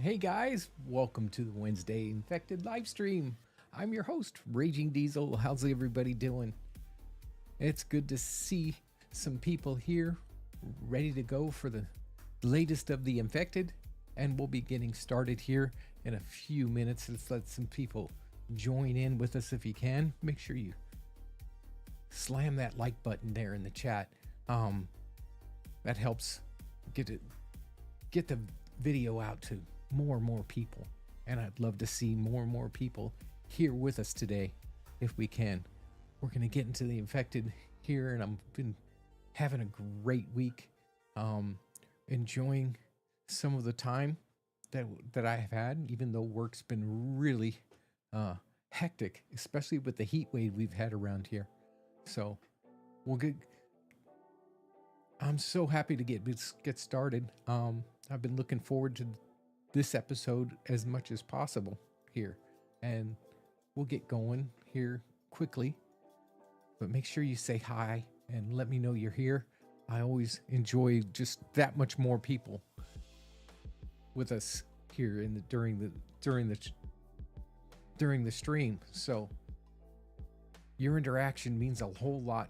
Hey guys, welcome to the Wednesday Infected live stream. I'm your host, Raging Diesel. How's everybody doing? It's good to see some people here ready to go for the latest of the Infected, and we'll be getting started here in a few minutes. Let's let some people join in with us if you can. Make sure you slam that like button there in the chat. That helps get the video out to more and more people, and I'd love to see more and more people here with us today if we can. We're going to get into the Infected here, and I've been having a great week, enjoying some of the time that I have had, even though work's been really hectic, especially with the heat wave we've had around here. So I'm so happy to get started. I've been looking forward to this episode as much as possible here, and we'll get going here quickly, but make sure you say hi and let me know you're here. I always enjoy just that much more people with us here during the stream. So your interaction means a whole lot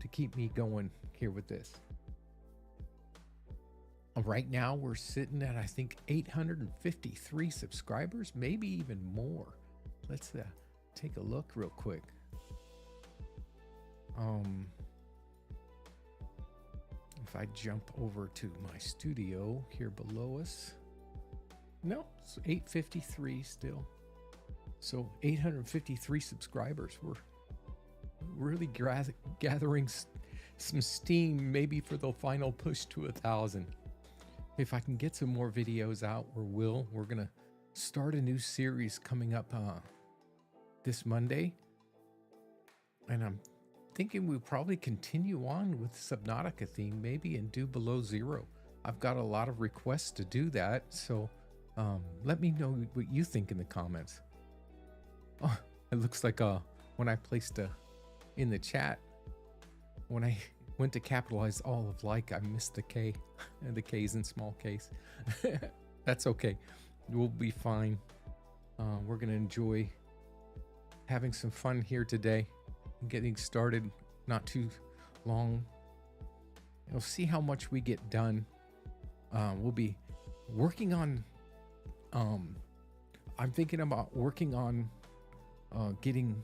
to keep me going here with this. Right now, we're sitting at, I think, 853 subscribers, maybe even more. Let's take a look real quick. If I jump over to my studio here below us, no, it's 853 still. So 853 subscribers. We're really gathering some steam, maybe for the final push to 1,000. If I can get some more videos out, we're gonna start a new series coming up this Monday, and I'm thinking we'll probably continue on with Subnautica theme, maybe, and do Below Zero. I've got a lot of requests to do that, so let me know what you think in the comments. Oh, it looks like when I placed in the chat, when I went to capitalize all of like, I missed the K, and the K's in small case. That's okay. We'll be fine. We're going to enjoy having some fun here today and getting started not too long. We'll see how much we get done. We'll be working on, I'm thinking about working on getting,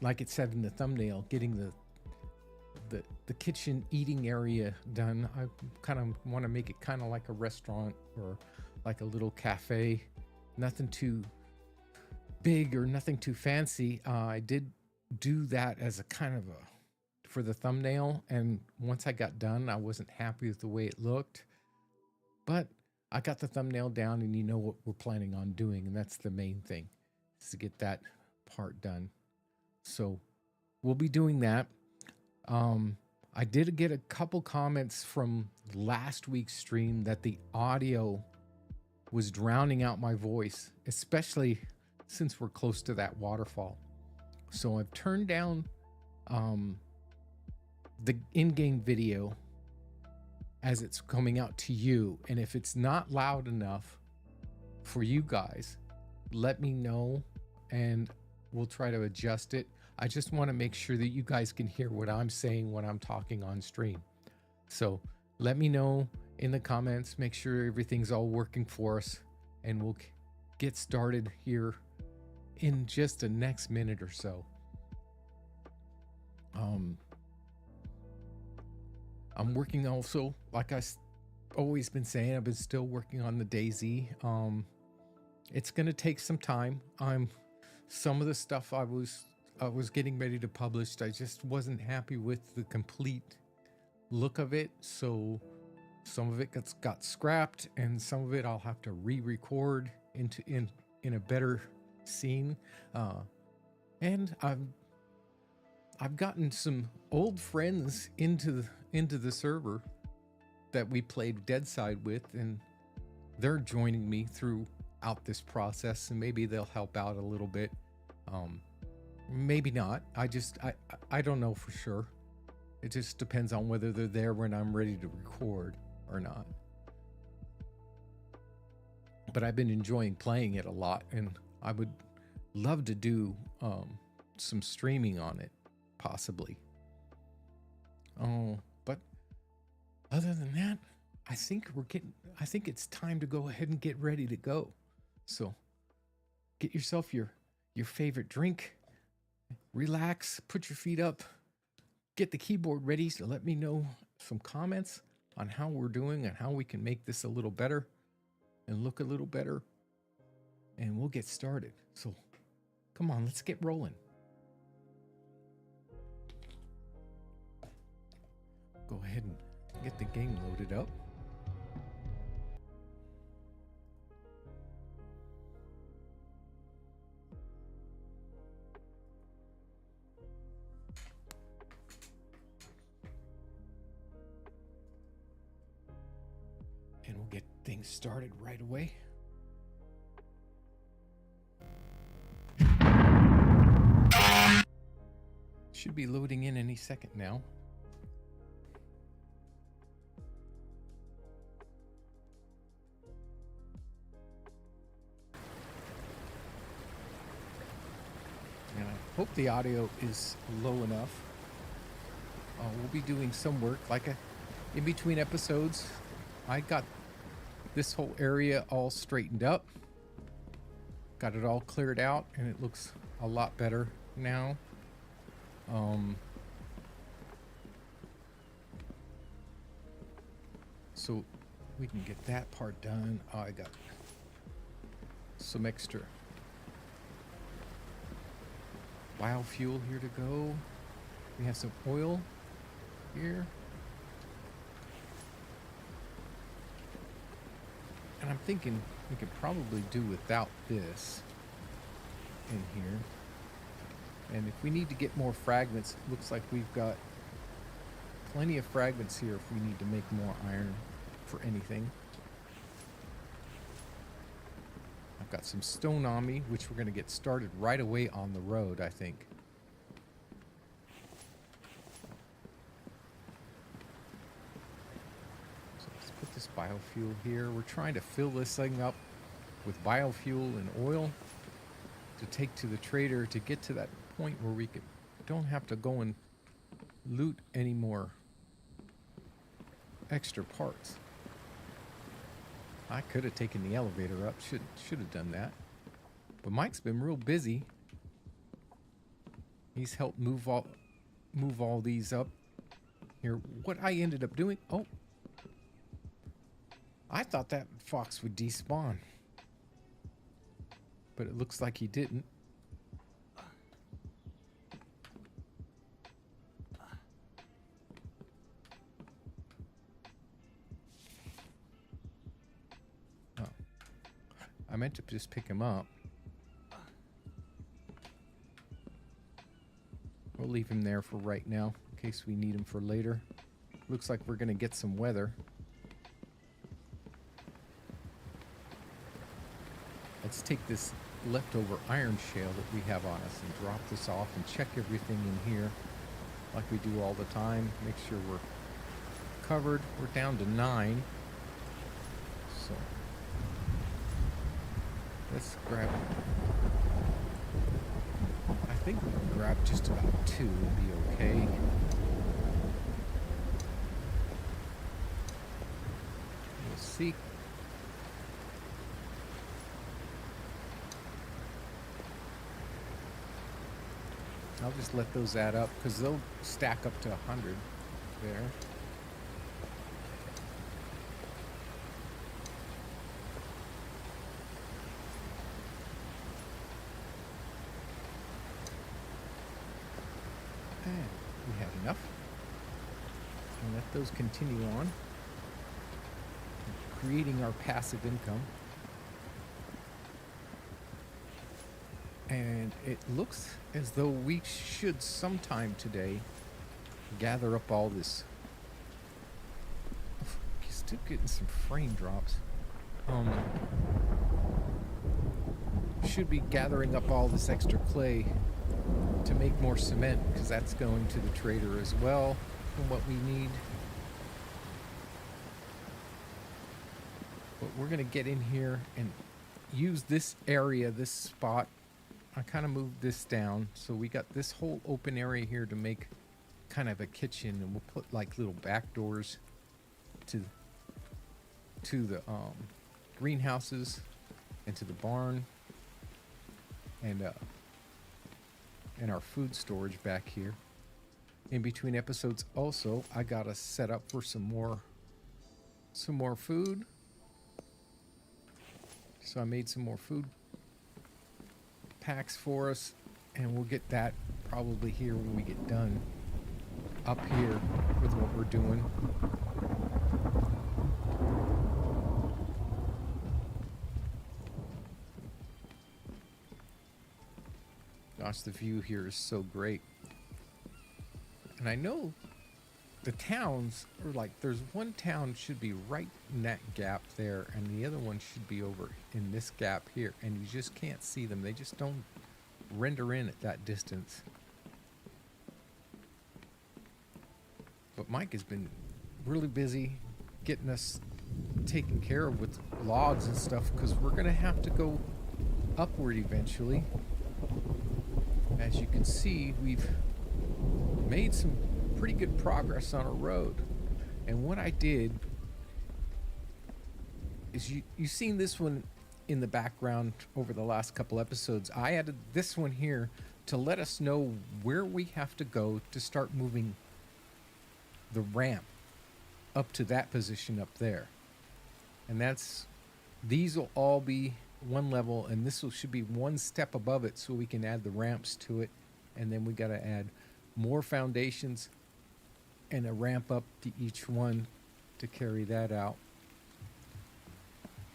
like it said in the thumbnail, getting the kitchen eating area done. I kind of want to make it kind of like a restaurant or like a little cafe. Nothing too big or nothing too fancy. I did do that as a kind of for the thumbnail, and once I got done, I wasn't happy with the way it looked, but I got the thumbnail down, and you know what we're planning on doing, and that's the main thing, is to get that part done. So we'll be doing that. I did get a couple comments from last week's stream that the audio was drowning out my voice, especially since we're close to that waterfall. So I've turned down the in-game video as it's coming out to you. And if it's not loud enough for you guys, let me know and we'll try to adjust it. I just want to make sure that you guys can hear what I'm saying when I'm talking on stream. So let me know in the comments, make sure everything's all working for us, and we'll get started here in just the next minute or so. I'm working also, like I've always been saying, I've been still working on the DayZ. It's going to take some time. Some of the stuff I was getting ready to publish, I just wasn't happy with the complete look of it. So some of it got scrapped, and some of it I'll have to re-record in a better scene. And I've gotten some old friends into the server that we played Deadside with, and they're joining me throughout this process, and maybe they'll help out a little bit. Maybe not. I don't know for sure. It just depends on whether they're there when I'm ready to record or not. but I've been enjoying playing it a lot, and I would love to do some streaming on it, possibly. Oh, but other than that, I think it's time to go ahead and get ready to go. So get yourself your favorite drink, relax, put your feet up, get the keyboard ready. So let me know some comments on how we're doing and how we can make this a little better and look a little better, and we'll get started. So come on, let's get rolling. Go ahead and get the game loaded up. And we'll get things started right away. Should be loading in any second now. And I hope the audio is low enough. We'll be doing some work in between episodes. I got this whole area all straightened up, got it all cleared out, and it looks a lot better now. So we can get that part done. I got some extra biofuel here to go. We have some oil here. And I'm thinking we could probably do without this in here. And if we need to get more fragments, it looks like we've got plenty of fragments here if we need to make more iron for anything. I've got some stone on me, which we're going to get started right away on the road, I think. So let's put this biofuel here. We're trying to fill this thing up with biofuel and oil to take to the trader to get to that point where we don't have to go and loot any more extra parts. I could have taken the elevator up, should have done that. But Mike's been real busy. He's helped move all these up here. What I ended up doing, I thought that fox would despawn, but it looks like he didn't. I meant to just pick him up. We'll leave him there for right now, in case we need him for later. Looks like we're going to get some weather. Let's take this leftover iron shale that we have on us and drop this off and check everything in here like we do all the time. Make sure we're covered. We're down to 9. So let's grab, I think we can grab just about 2 and be okay. We'll see. I'll just let those add up because they'll stack up to 100 there. And we have enough. And let those continue on, creating our passive income. And it looks as though we should sometime today gather up all this. Still getting some frame drops. Should be gathering up all this extra clay to make more cement, because that's going to the trader as well from what we need. But we're going to get in here and use this area, this spot. I kind of moved this down, so we got this whole open area here to make kind of a kitchen, and we'll put like little back doors to the greenhouses and to the barn, and our food storage back here. In between episodes, also, I got us set up for some more food. So I made some more food packs for us, and we'll get that probably here when we get done up here with what we're doing. Gosh, the view here is so great. And I know the towns are like, there's one town should be right in that gap there, and the other one should be over in this gap here, and you just can't see them. They just don't render in at that distance. But Mike has been really busy getting us taken care of with logs and stuff, because we're going to have to go upward eventually. As you can see, we've made some pretty good progress on a road. And what I did is, you've seen this one in the background over the last couple episodes. I added this one here to let us know where we have to go to start moving the ramp up to that position up there. And these will all be one level, and this should be one step above it, so we can add the ramps to it. And then we got to add more foundations and a ramp up to each one to carry that out.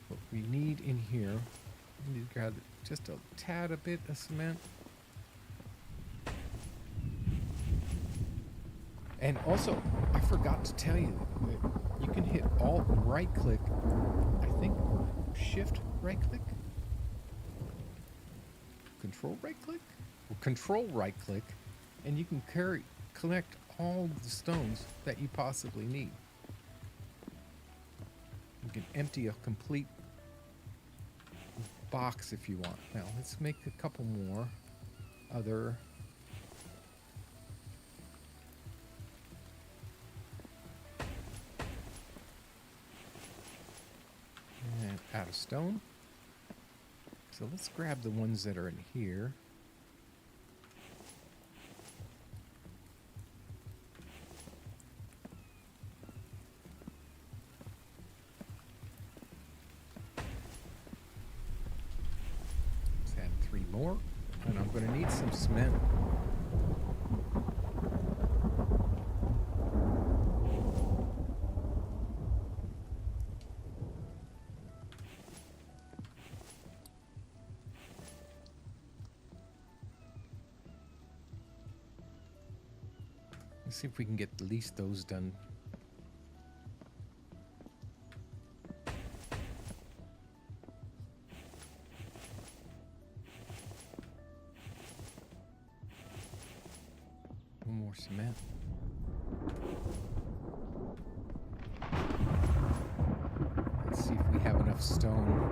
What we need in here, we need to grab just a tad a bit of cement. And also, I forgot to tell you that you can hit Alt right click, I think, or Shift right click, Control right click, or Control right click, and you can collect all the stones that you possibly need. You can empty a complete box if you want. Now let's make a couple more other and add a stone. So let's grab the ones that are in here. Let's add 3 more, and I'm going to need some cement. Let's see if we can get at least those done. One more cement. Let's see if we have enough stone.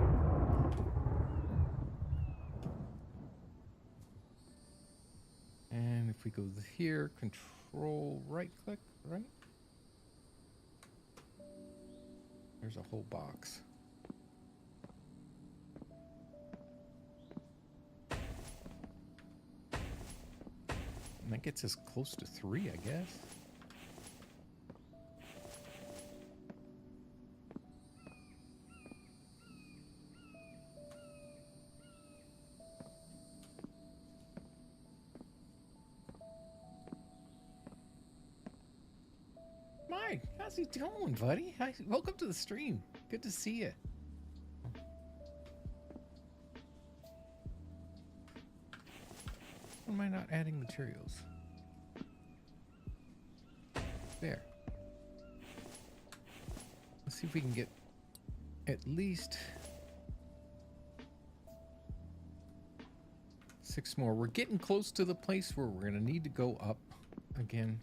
And if we go here, Control right click, right? There's a whole box. And that gets us close to 3, I guess. Mike, how's it going, buddy? Hi, welcome to the stream. Good to see you. Why am I not adding materials? There. Let's see if we can get at least 6 more. We're getting close to the place where we're going to need to go up again.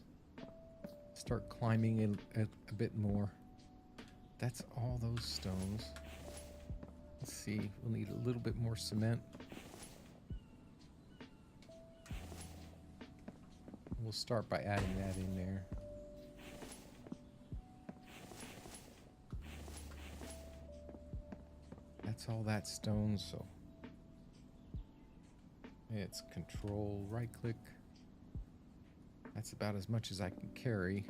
Start climbing in a bit more. That's all those stones. Let's see, we'll need a little bit more cement. We'll start by adding that in there. That's all that stone, so it's control, right click. That's about as much as I can carry.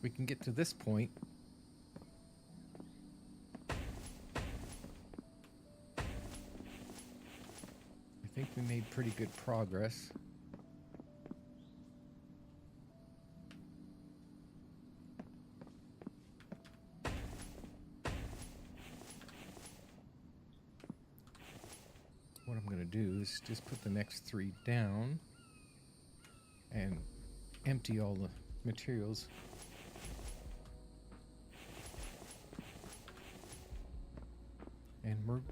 We can get to this point. I think we made pretty good progress. What I'm going to do is just put the next 3 down and empty all the materials. And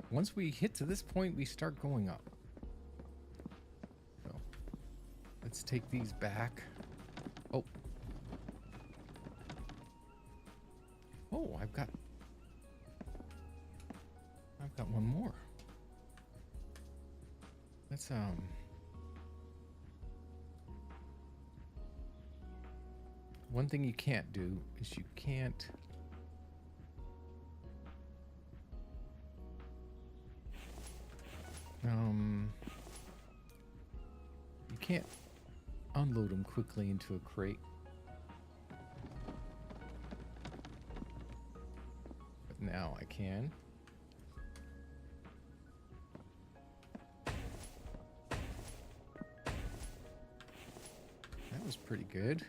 once we hit to this point, we start going up. So let's take these back. Oh. Oh, I've got one more. Let's one thing you can't do is you can't unload them quickly into a crate. But now I can. That was pretty good.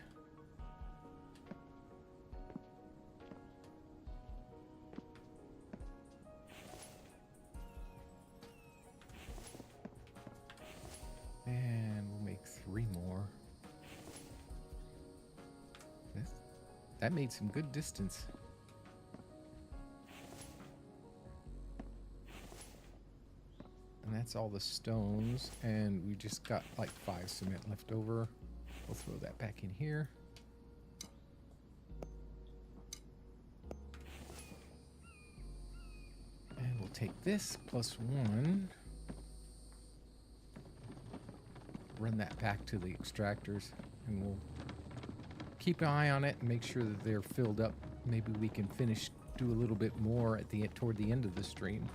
And we'll make 3 more. That made some good distance. And that's all the stones, and we just got like 5 cement left over. We'll throw that back in here. And we'll take this +1. Run that back to the extractors, and we'll keep an eye on it and make sure that they're filled up. Maybe we can do a little bit more at toward the end of the stream.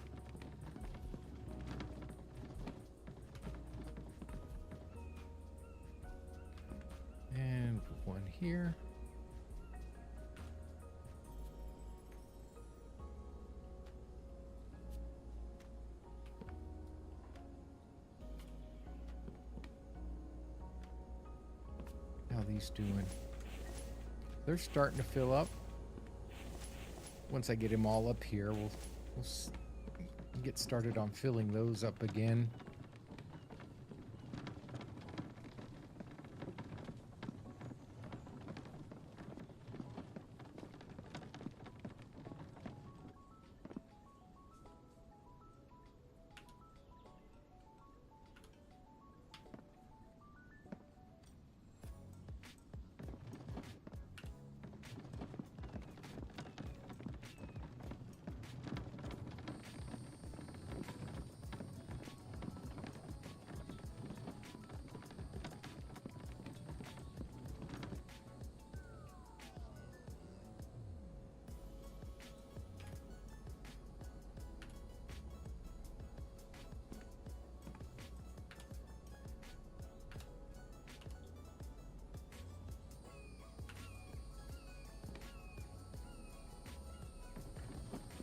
And put 1 here. How are these doing? They're starting to fill up. Once I get them all up here, we'll get started on filling those up again.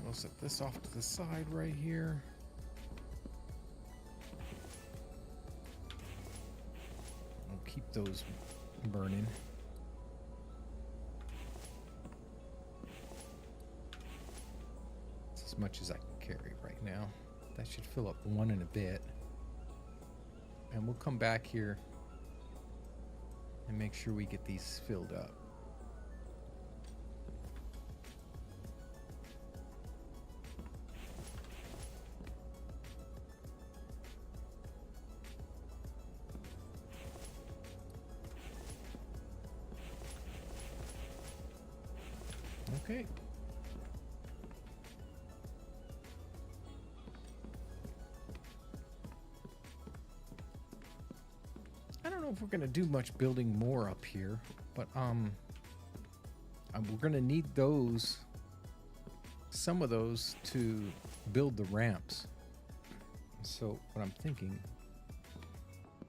We'll set this off to the side right here. We'll keep those burning. It's as much as I can carry right now. That should fill up 1 in a bit. And we'll come back here and make sure we get these filled up. Okay. I don't know if we're going to do much building more up here, but we're going to need those, some of those, to build the ramps. So what I'm thinking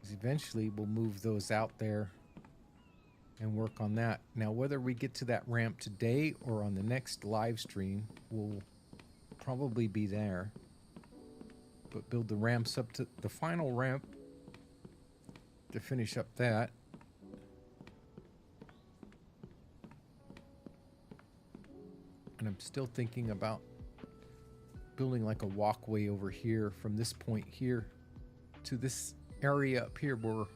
is eventually we'll move those out there and work on that. Now, whether we get to that ramp today or on the next live stream, will probably be there. But build the ramps up to the final ramp to finish up that. And I'm still thinking about building like a walkway over here from this point here to this area up here where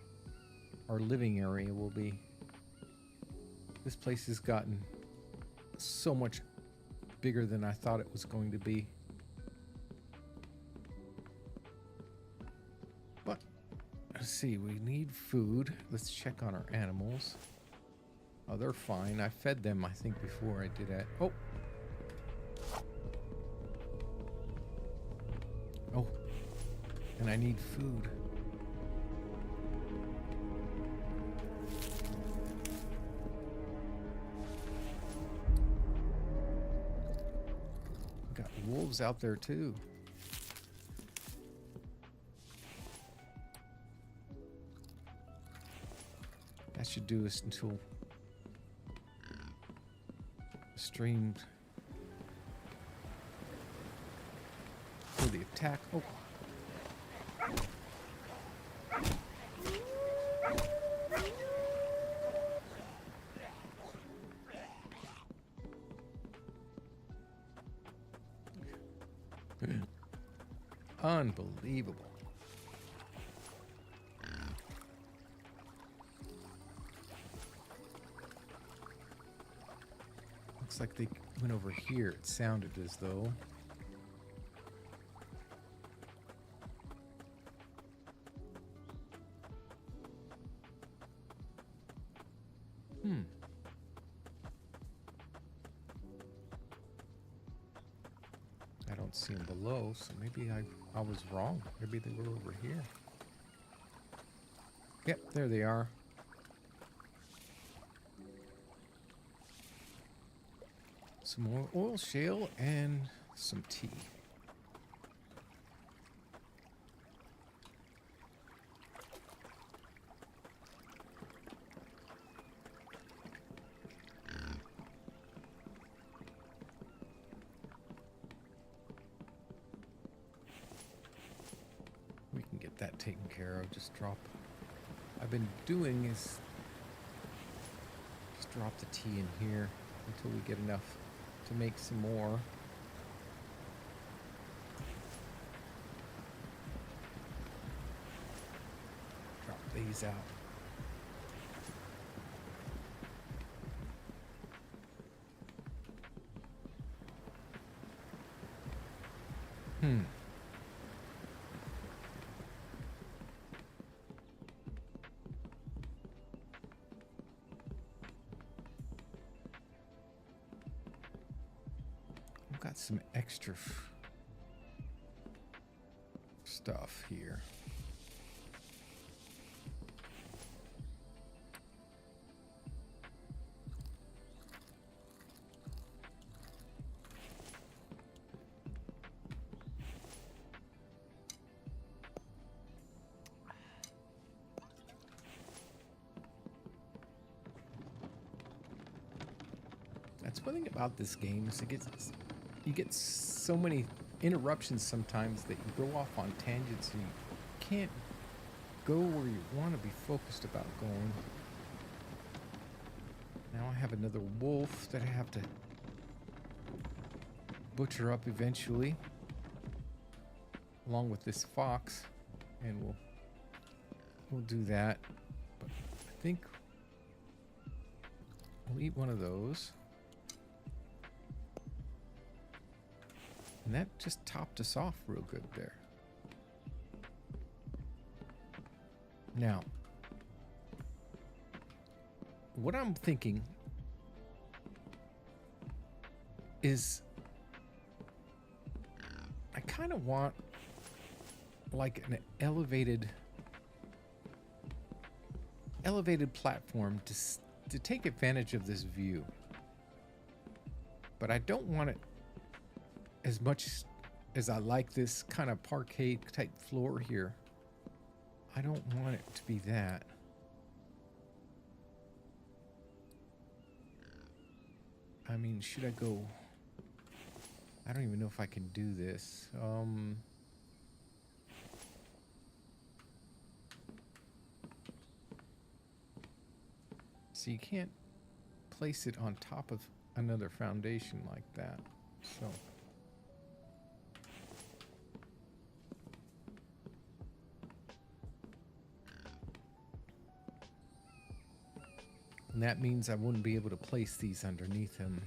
our living area will be. This place has gotten so much bigger than I thought it was going to be. But let's see, we need food. Let's check on our animals. Oh, they're fine. I fed them, I think, before I did that. Oh. Oh. And I need food. Got wolves out there too. That should do us until streamed for the attack. Oh. Unbelievable. Looks like they went over here. It sounded as though. I don't see them below, so maybe I was wrong. Maybe they were over here. Yep, there they are. Some more oil shale and some tea. We can get that taken care of. Just drop. I've been doing is just drop the tea in here until we get enough to make some more. Drop these out. Got some extra stuff here. That's one thing about this game is you get so many interruptions sometimes that you go off on tangents and you can't go where you want to be focused about going. Now I have another wolf that I have to butcher up eventually, along with this fox, and we'll do that. But I think we'll eat one of those. And that just topped us off real good there. Now, what I'm thinking is I kind of want like an elevated platform to take advantage of this view. But I don't want it as much as I like this kind of parquet type floor here. I don't want it to be that. I mean, should I go? I don't even know if I can do this. So you can't place it on top of another foundation like that. So and that means I wouldn't be able to place these underneath him.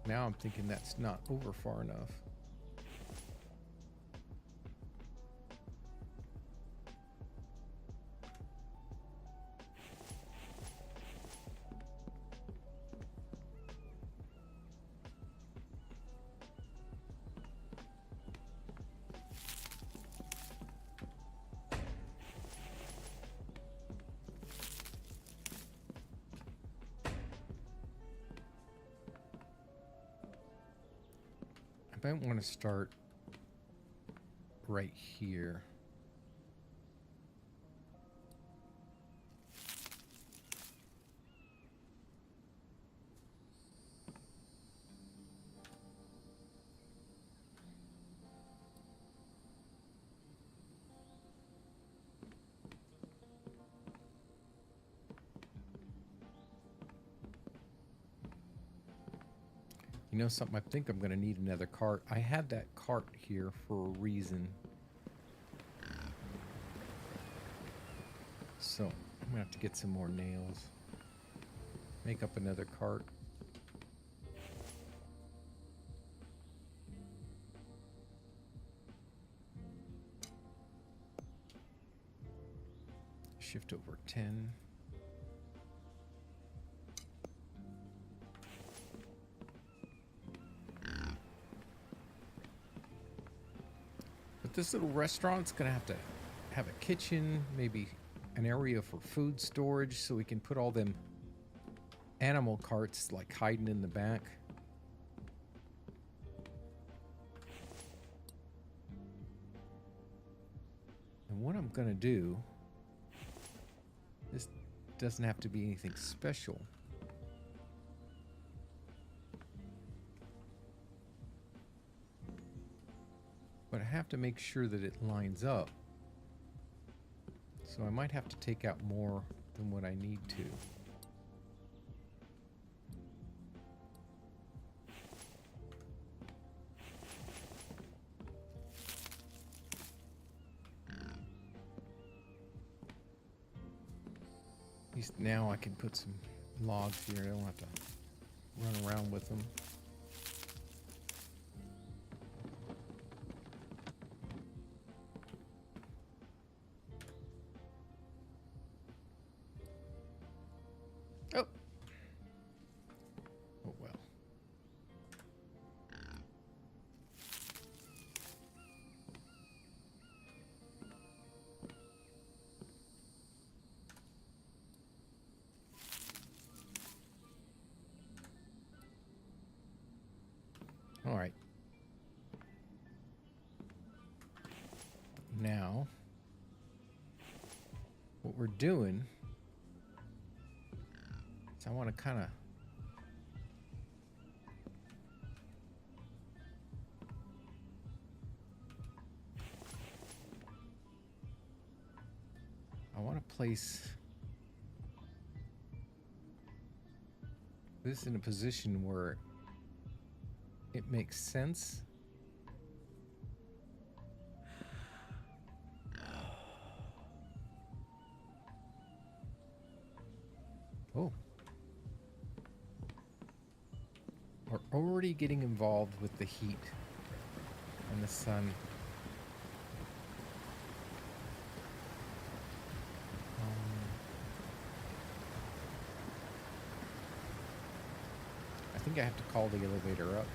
Now I'm thinking that's not over far enough. I might want to start right here. You know something? I think I'm going to need another cart. I had that cart here for a reason. So I'm going to have to get some more nails. Make up another cart. Shift over 10. This little restaurant's gonna have to have a kitchen, maybe an area for food storage so we can put all them animal carts like hiding in the back. And what I'm gonna do, this doesn't have to be anything special. But I have to make sure that it lines up. So I might have to take out more than what I need to. At least now I can put some logs here. I don't have to run around with them. All right. Now, what we're doing is I want to kind of place this in a position where it makes sense Oh. We're already getting involved with the heat and the sun. I think I have to call the elevator up.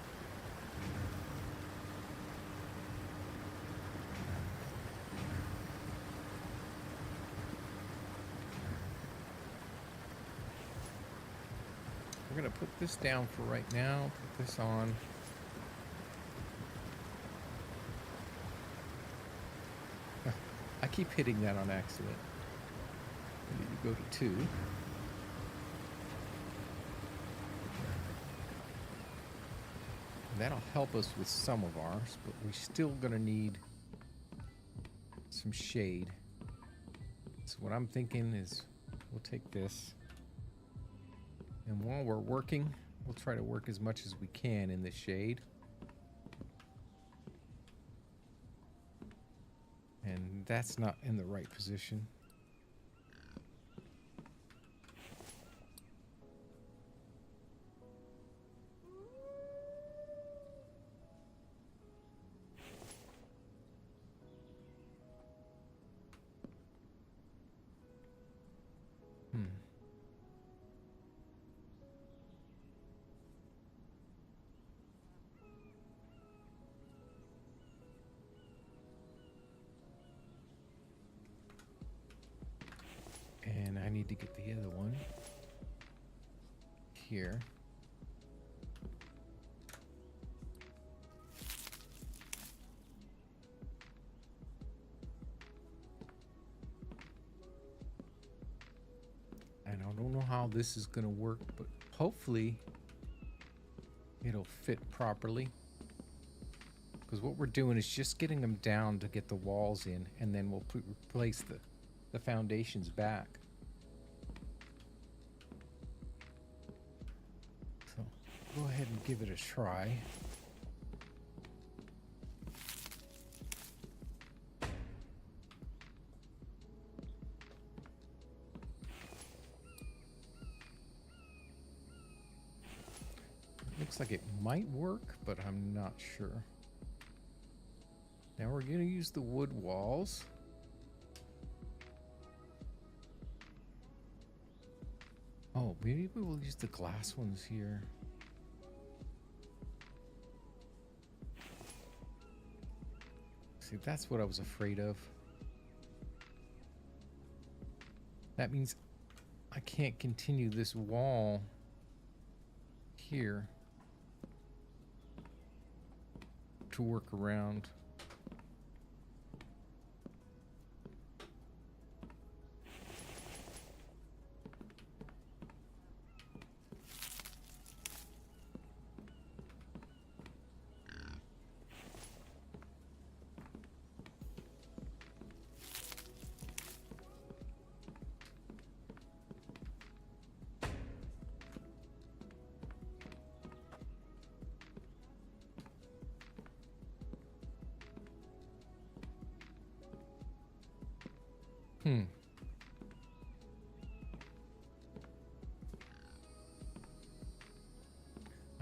We're going to put this down for right now, put this on. I keep hitting that on accident. I need to go to 2. That'll help us with some of ours, but we're still going to need some shade. So what I'm thinking is we'll take this. And while we're working, we'll try to work as much as we can in the shade. And that's not in the right position. And I need to get the other one here. And I don't know how this is going to work, but hopefully it'll fit properly. Because what we're doing is just getting them down to get the walls in, and then we'll replace the foundations back. So go ahead and give it a try. Looks like it might work, but I'm not sure. Now we're going to use the wood walls. Oh, maybe we'll use the glass ones here. See, that's what I was afraid of. That means I can't continue this wall here to work around.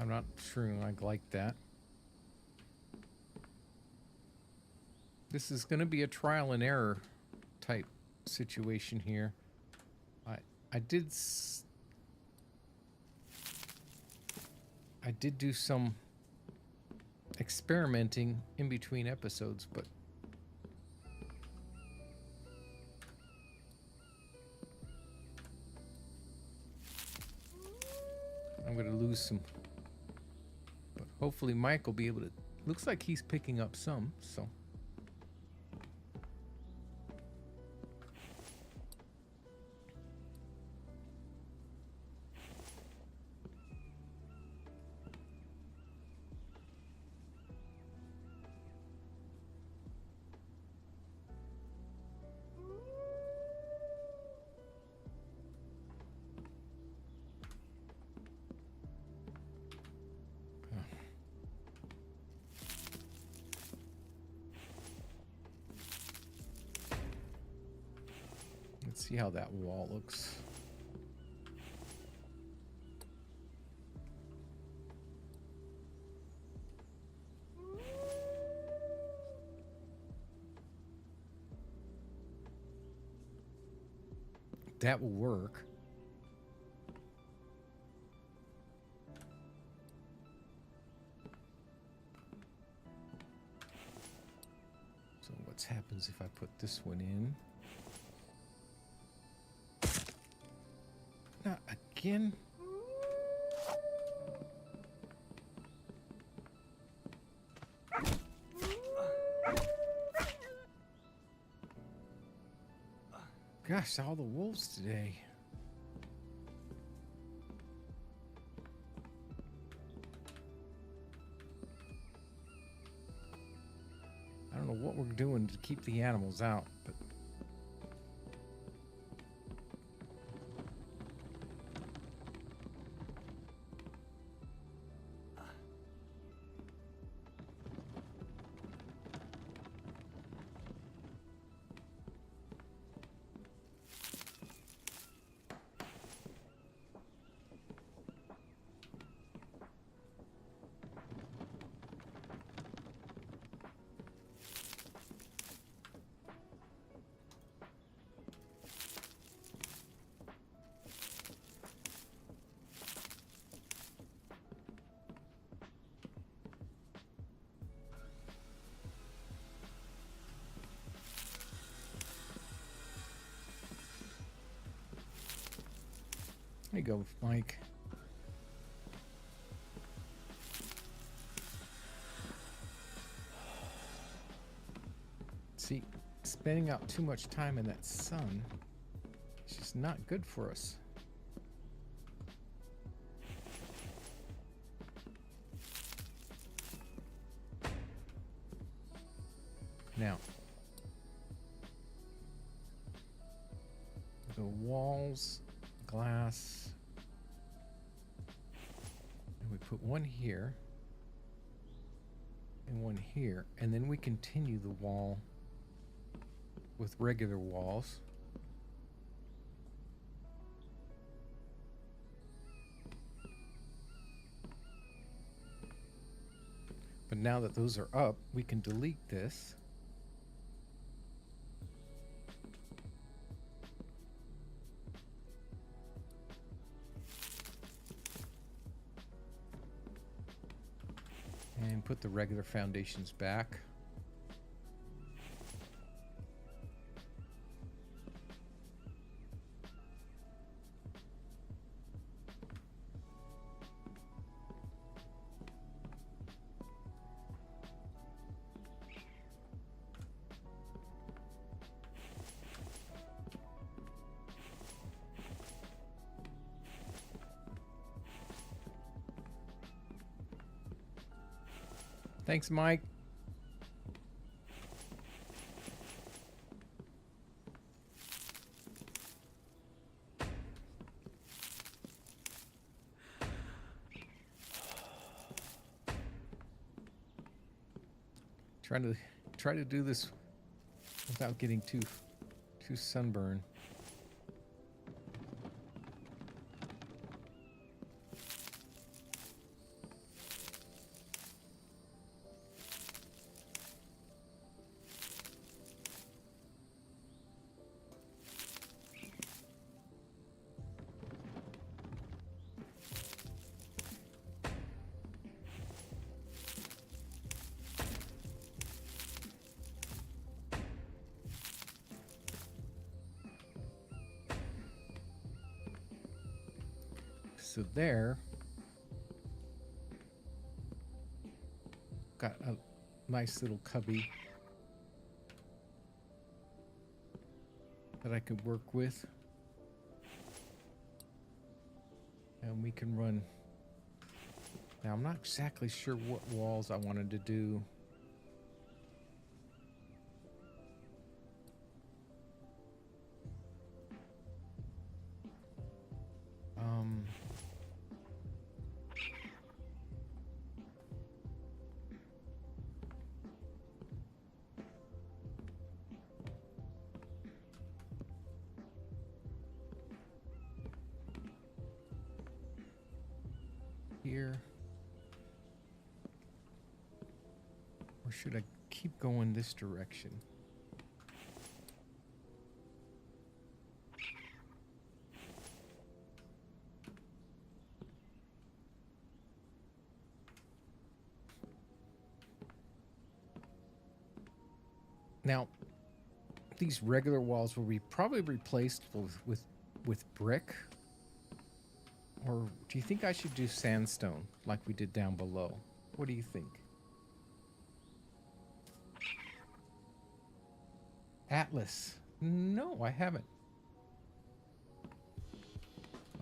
I'm not sure I like that. This is going to be a trial and error type situation here. I did do some experimenting in between episodes, but I'm going to lose some. But hopefully Mike will be able to. Looks like he's picking up some, so. Let's see how that wall looks. That will work. So what happens if I put this one in? Not again. Gosh, all the wolves today. I don't know what we're doing to keep the animals out, but there you go, Mike. See, spending out too much time in that sun is just not good for us. Now, the walls, glass, and we put one here and one here, and then we continue the wall with regular walls. But now that those are up, we can delete this. And put the regular foundations back. Thanks, Mike. Try to do this without getting too sunburned. So there, got a nice little cubby that I could work with. And we can run. Now I'm not exactly sure what walls I wanted to do. Here, or should I keep going this direction? Now, these regular walls will be probably replaced with brick. Or do you think I should do sandstone like we did down below? What do you think? Atlas. No, I haven't.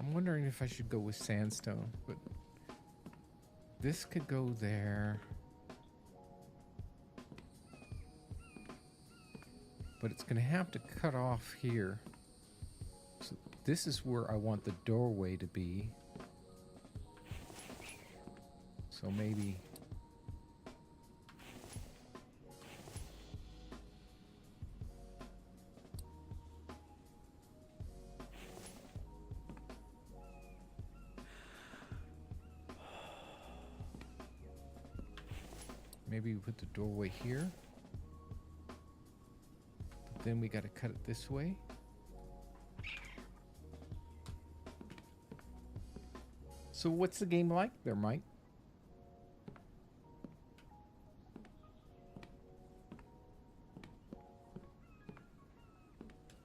I'm wondering if I should go with sandstone, but this could go there. But it's going to have to cut off here. So this is where I want the doorway to be. So maybe... maybe we put the doorway here. But then we got to cut it this way. So what's the game like there, Mike?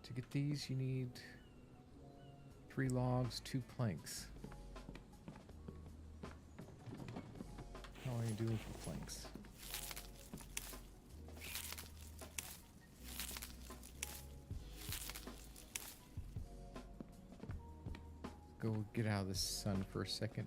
To get these, you need 3 logs, 2 planks. How are you doing for planks? Go get out of the sun for a second.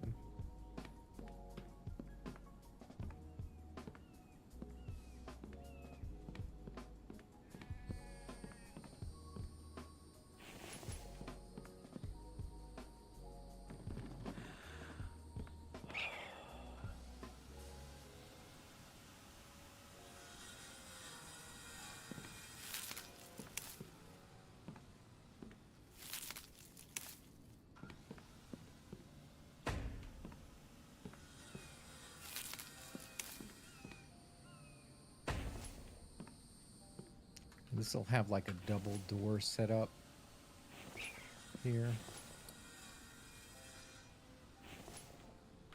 This will have like a double door set up here.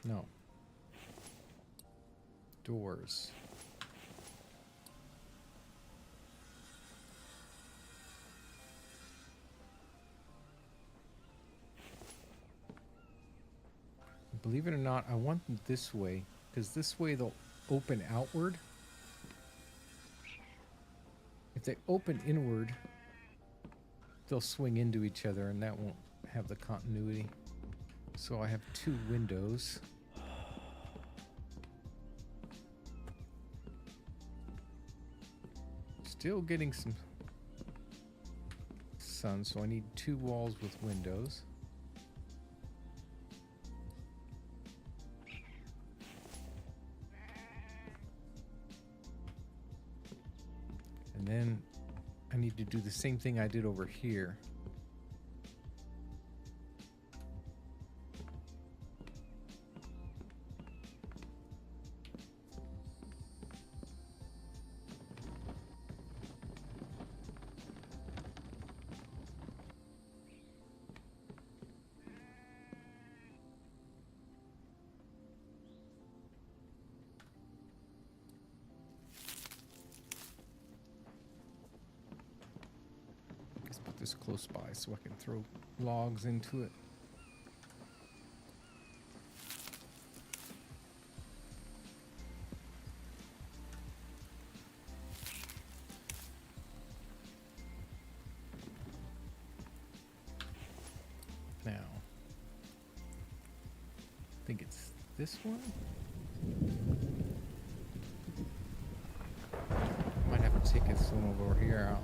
No. Doors. Believe it or not, I want them this way, because this way they'll open outward. If they open inward, they'll swing into each other and that won't have the continuity. So I have 2 windows. Still getting some sun, so I need 2 walls with windows. And then I need to do the same thing I did over here. This close by so I can throw logs into it. Now, I think it's this one. Might have to take this one over here out.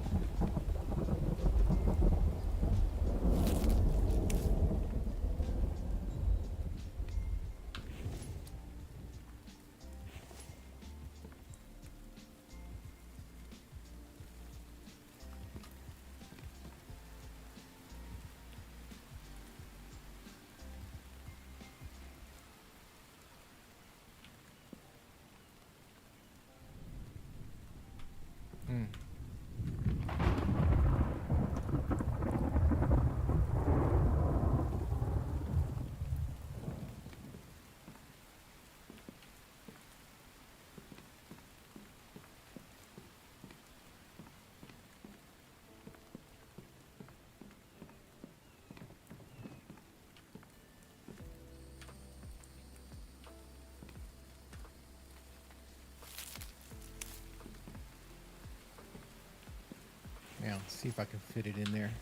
Let's see if I can fit it in there.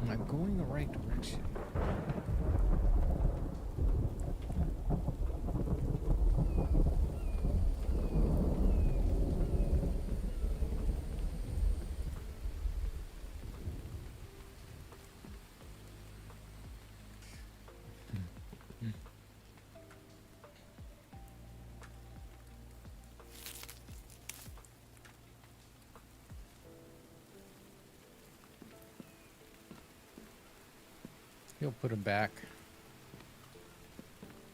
Am I going the right direction? He'll put them back.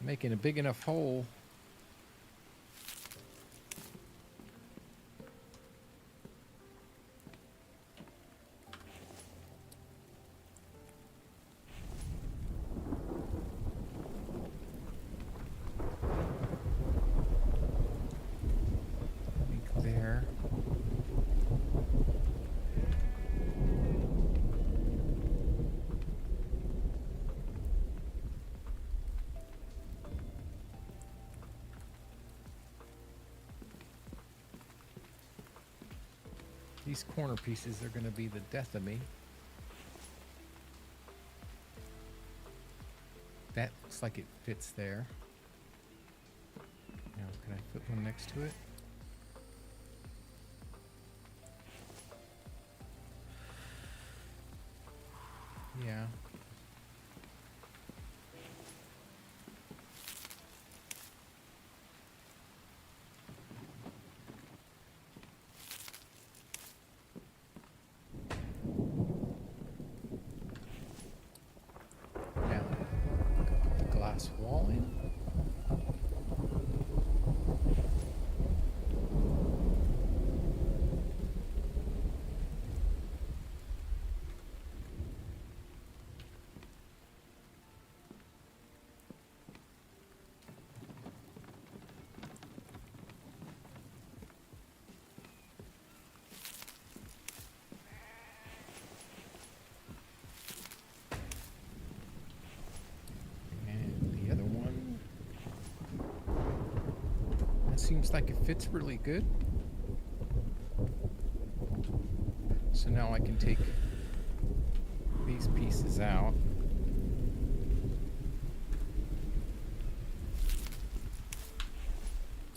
Making a big enough hole. There. These corner pieces are going to be the death of me. That looks like it fits there. Now, can I put one next to it? Yeah. Now, put the glass wall in. Seems like it fits really good. So now I can take these pieces out.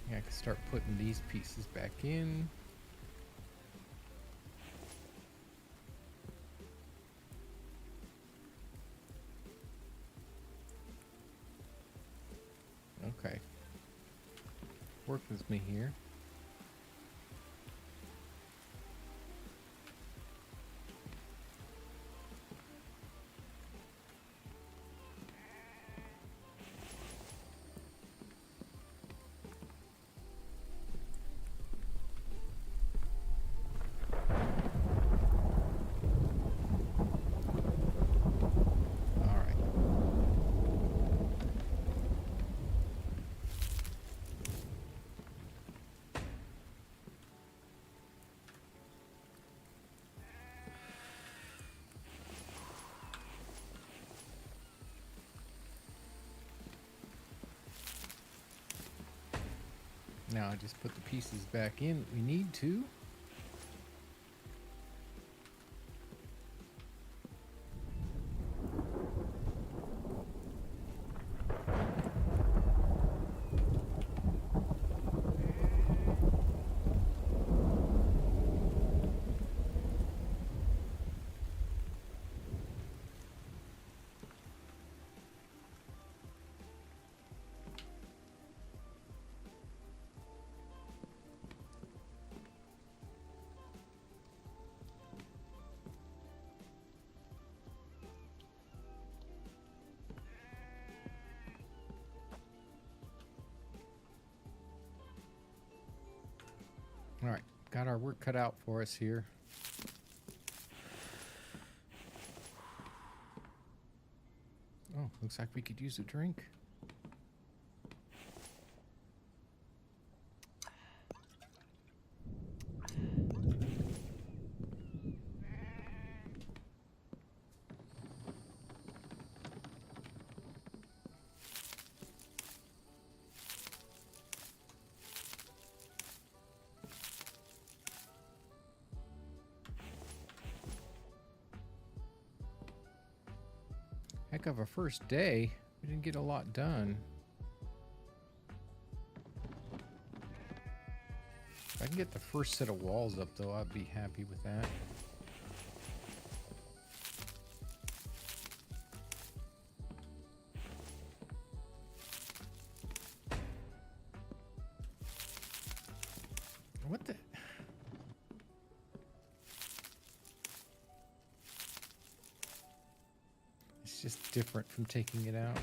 Yeah, I can start putting these pieces back in. Okay. Work with me here. Now I just put the pieces back in that we need to. All right, got our work cut out for us here. Oh, looks like we could use a drink. Heck of a first day. We didn't get a lot done. If I can get the first set of walls up, though, I'd be happy with that. What the? It's just different from taking it out.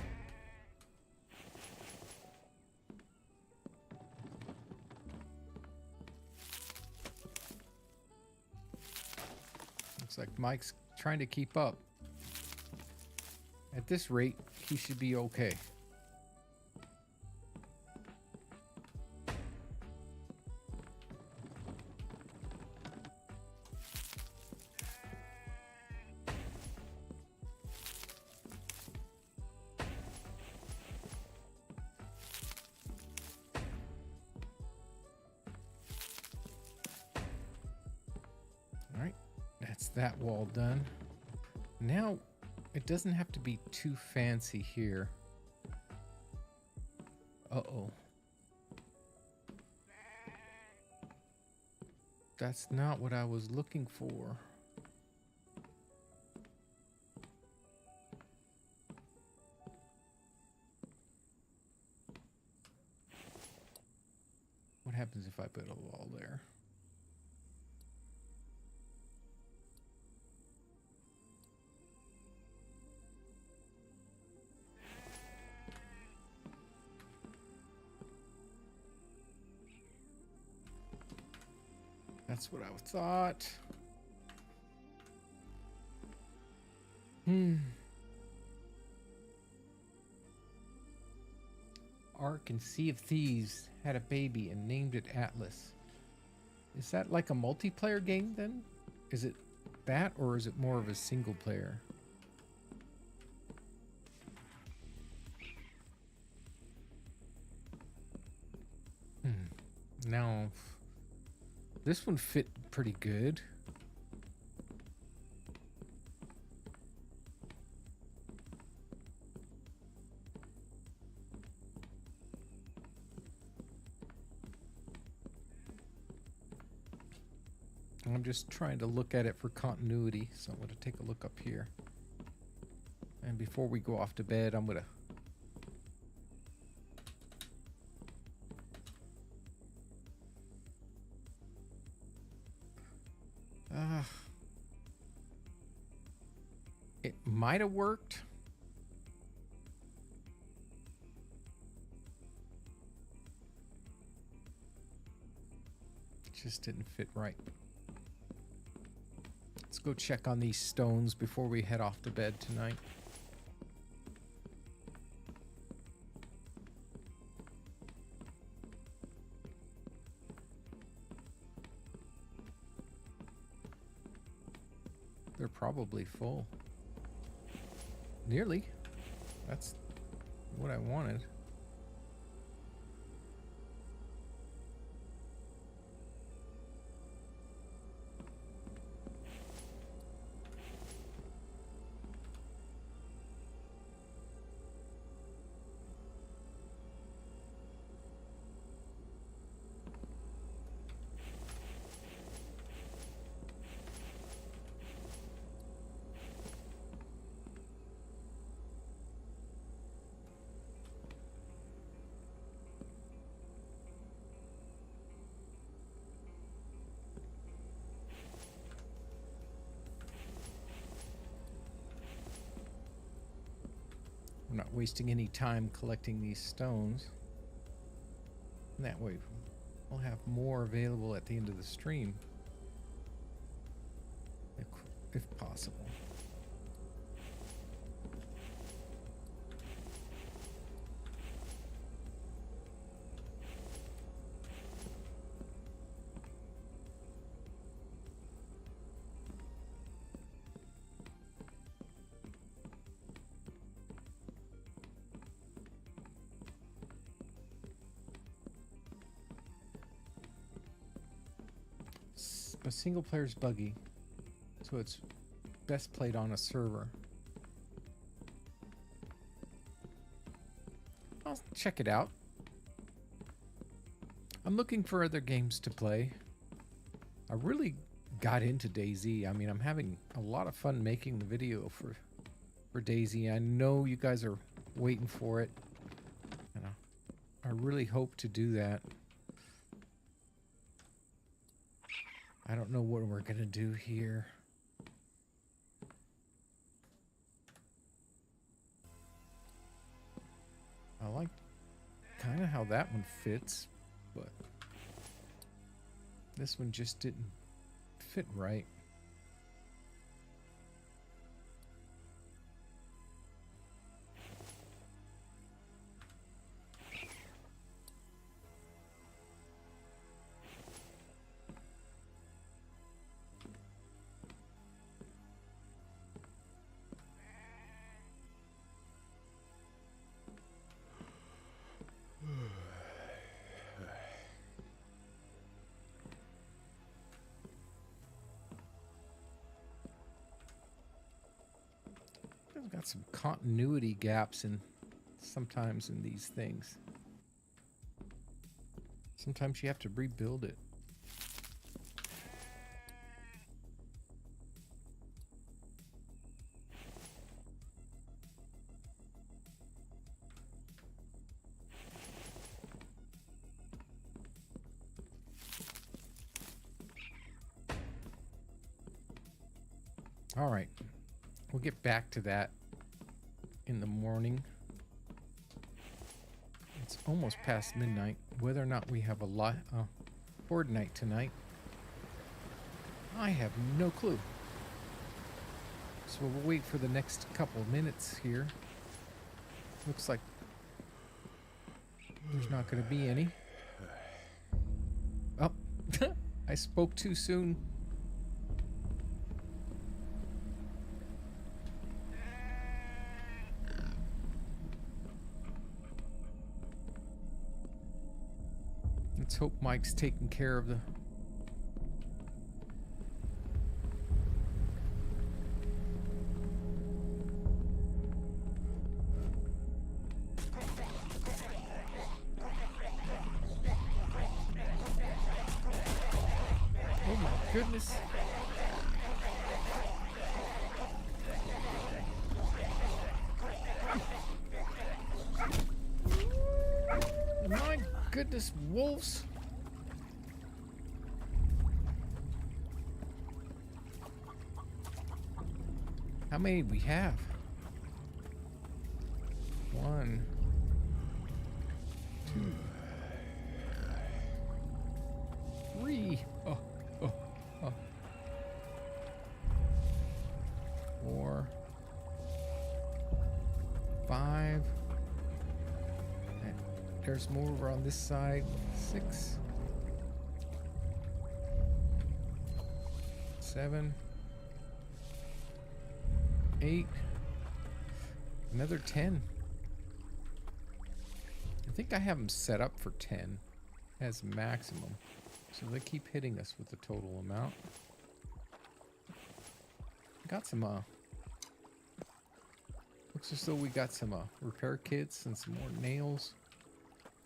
Looks like Mike's trying to keep up. At this rate, he should be okay. That wall done. Now it doesn't have to be too fancy here. Uh-oh. That's not what I was looking for. What happens if I put a wall there? That's what I thought. Ark and Sea of Thieves had a baby and named it Atlas. Is that like a multiplayer game then? Is it that, or is it more of a single player? Now, this one fit pretty good. I'm just trying to look at it for continuity, so I'm going to take a look up here. And before we go off to bed, I'm going to it might have worked. It just didn't fit right. Let's go check on these stones before we head off to bed tonight. They're probably full. Nearly. That's what I wanted. I'm not wasting any time collecting these stones. And that way we'll have more available at the end of the stream, if possible. A single player's buggy, so it's best played on a server. I'll check it out. I'm looking for other games to play. I really got into DayZ. I mean, I'm having a lot of fun making the video for DayZ. I know you guys are waiting for it. And I really hope to do that. I don't know what we're going to do here. I like kind of how that one fits, but this one just didn't fit right. I've got some continuity gaps in sometimes in these things. Sometimes you have to rebuild it. All right. We'll get back to that in the morning. It's almost past midnight. Whether or not we have a board night tonight, I have no clue. So we'll wait for the next couple of minutes here. Looks like there's not going to be any. Oh, I spoke too soon. Let's hope Mike's taking care of the... Oh my goodness. My goodness, wolves. How many do we have? 1, 2, 3. Oh. 4, 5. And there's more over on this side. 6, 7, 8. Another 10. I think I have them set up for 10 as maximum. So they keep hitting us with the total amount. Got some, looks as though we got some repair kits and some more nails.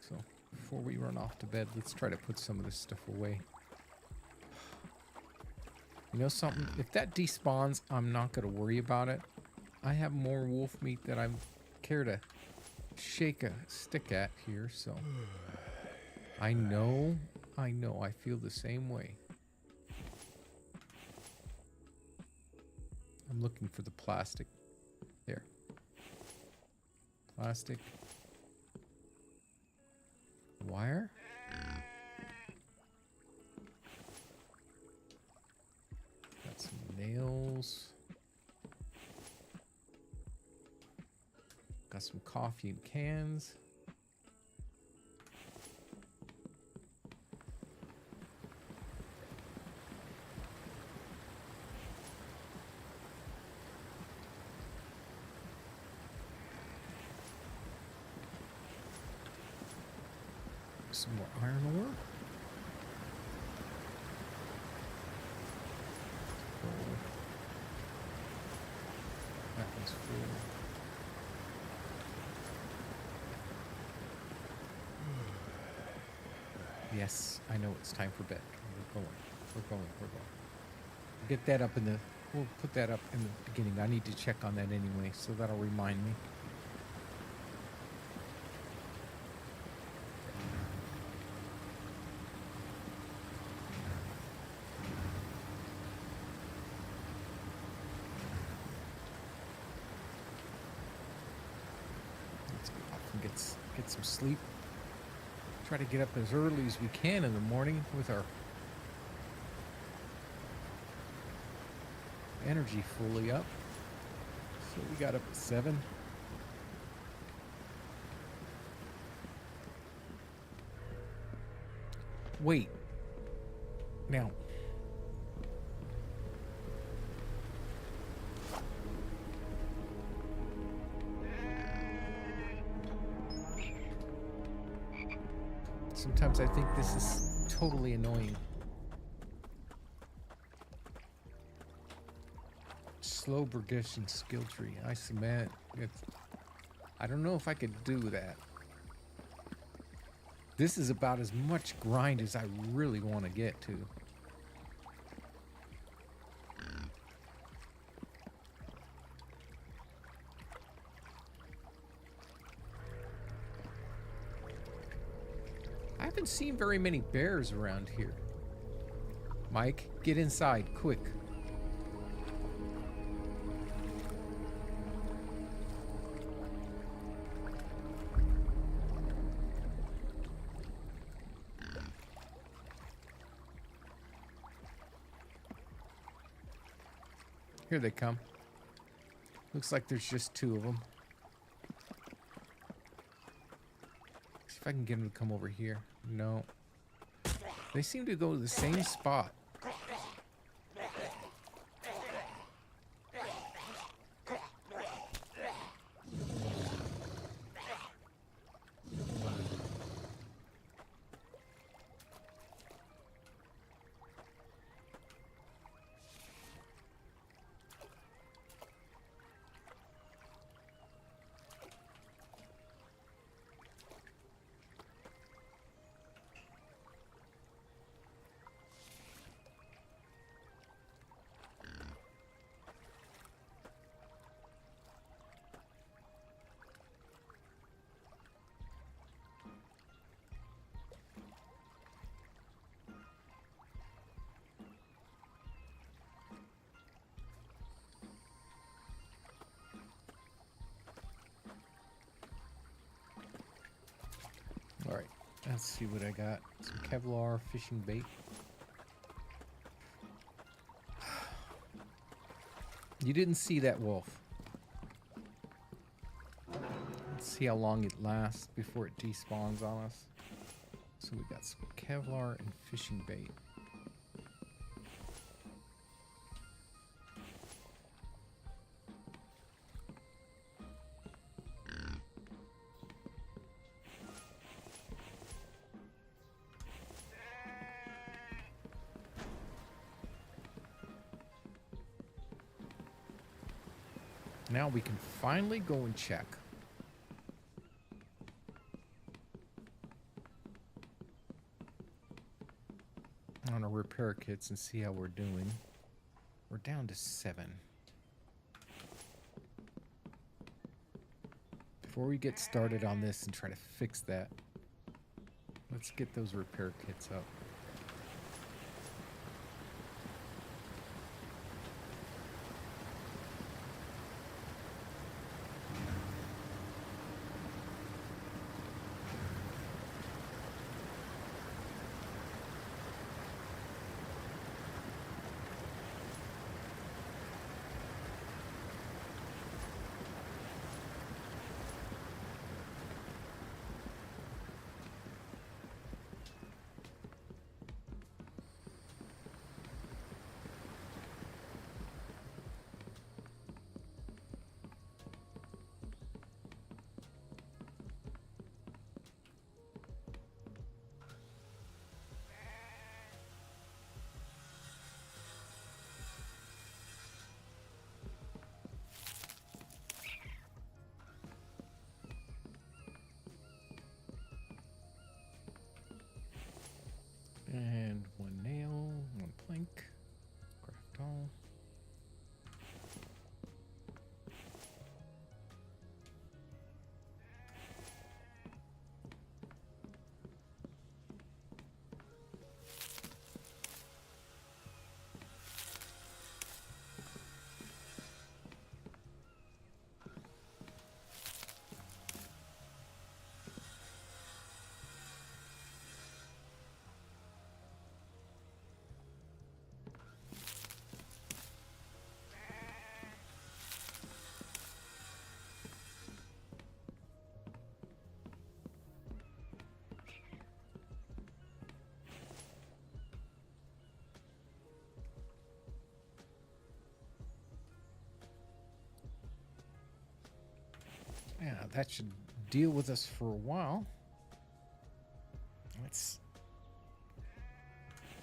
So before we run off to bed, let's try to put some of this stuff away. You know something? If that despawns, I'm not going to worry about it. I have more wolf meat that I care to shake a stick at here, so... I know, I feel the same way. I'm looking for the plastic. There. Plastic. Wire? Got some nails. Got some coffee in cans. Some more iron ore. Full. That one's full. Yes, I know it's time for bed. We're going. Get that up in the... We'll put that up in the beginning. I need to check on that anyway, so that'll remind me. Let's go off and get some sleep. Try to get up as early as we can in the morning with our energy fully up. So we got up at 7. Wait. Now. Sometimes I think this is totally annoying. Slow progression skill tree. I submit. I don't know if I could do that. This is about as much grind as I really want to get to. I haven't seen very many bears around here. Mike, get inside, quick. Here they come. Looks like there's just 2 of them. See if I can get them to come over here. No. They seem to go to the same spot. All right, let's see what I got. Some Kevlar fishing bait. You didn't see that wolf. Let's see how long it lasts before it despawns on us. So we got some Kevlar and fishing bait. Now we can finally go and check on our repair kits and see how we're doing. We're down to 7. Before we get started on this and try to fix that, let's get those repair kits up. that should deal with us for a while. That's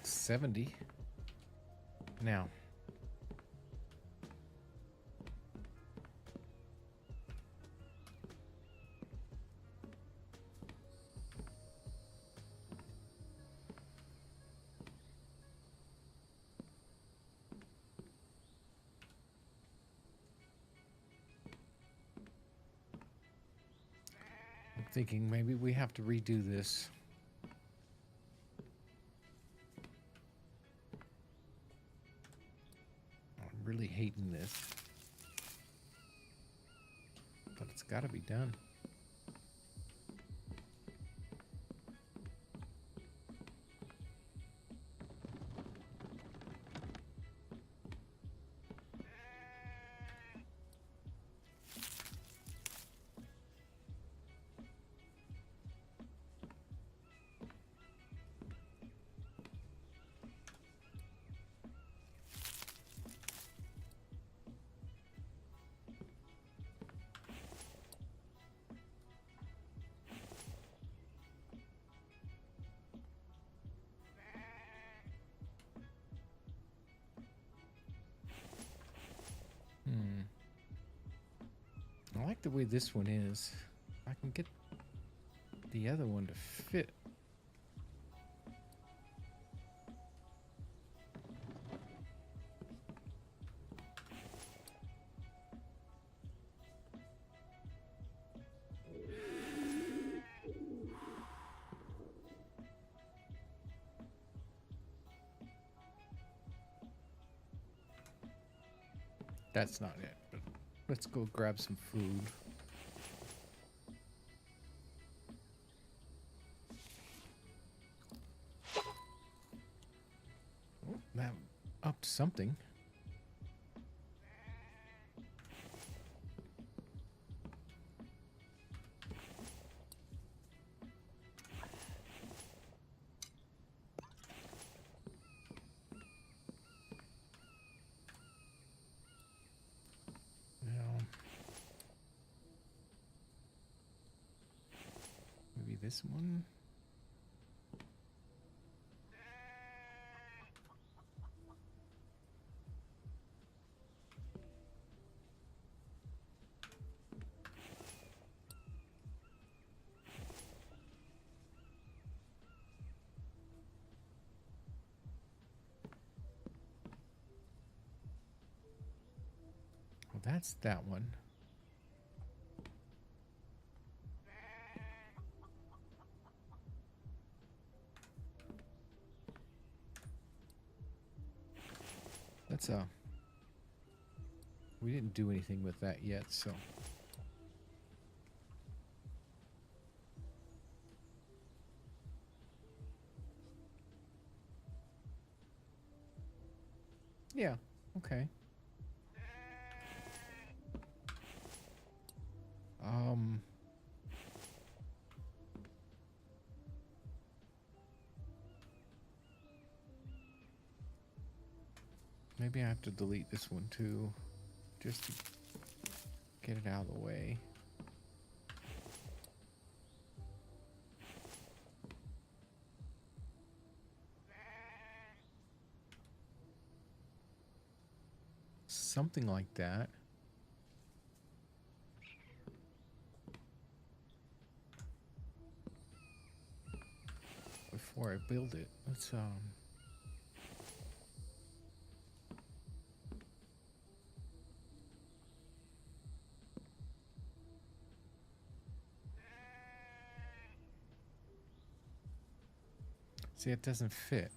70 now. I'm thinking maybe we have to redo this. I'm really hating this, but it's got to be done. I like the way this one is. I can get the other one to fit. That's not it, but let's go grab some food. Oh, that upped something. This one. Well, that's that one. That's we didn't do anything with that yet, so. Yeah, okay. Maybe I have to delete this one too, just to get it out of the way. Something like that. Before I build it, let's see, it doesn't fit.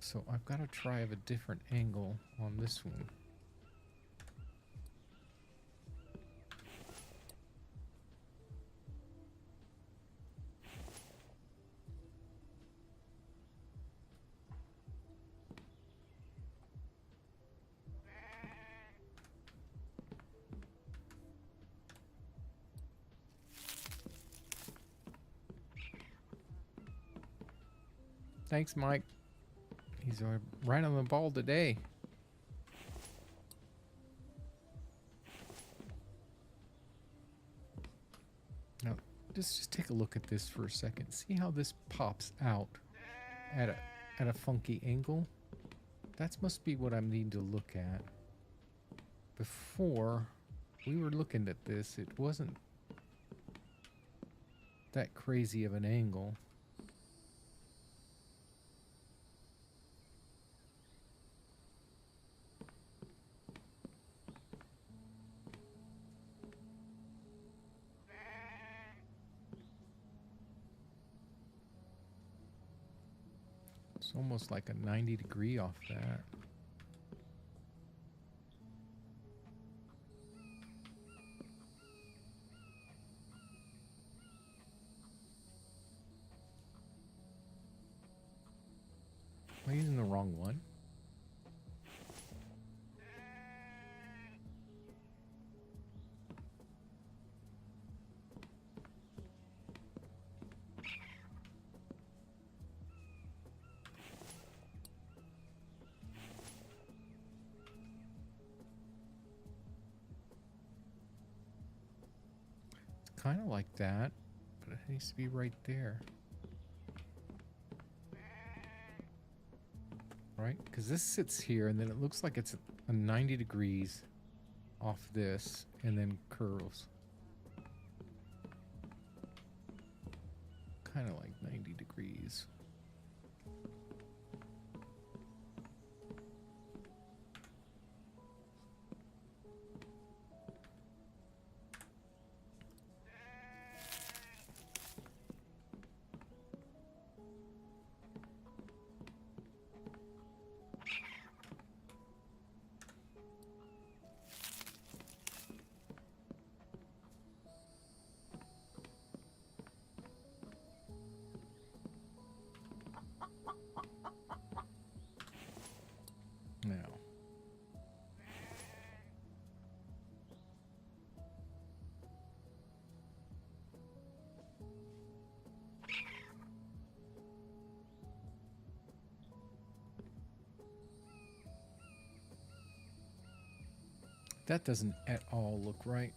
So I've got to try a different angle on this one. Thanks, Mike. He's right on the ball today. let's just take a look at this for a second. See how this pops out at a funky angle? That must be what I need to look at. Before we were looking at this, it wasn't that crazy of an angle. It's almost like a 90-degree off that. Am I using the wrong one? It's kind of like that, but it needs to be right there. Right? Because this sits here, and then it looks like it's a 90 degrees off this, and then curls. Kind of like 90 degrees. Now, that doesn't at all look right.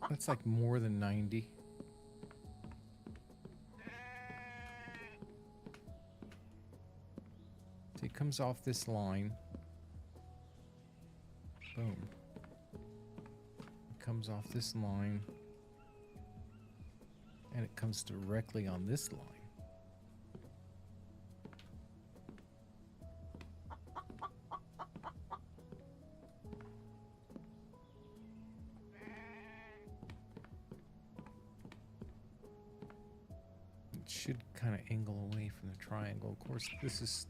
That's like more than 90. It comes off this line. Boom. It comes off this line. And it comes directly on this line. It should kind of angle away from the triangle. Of course, this is...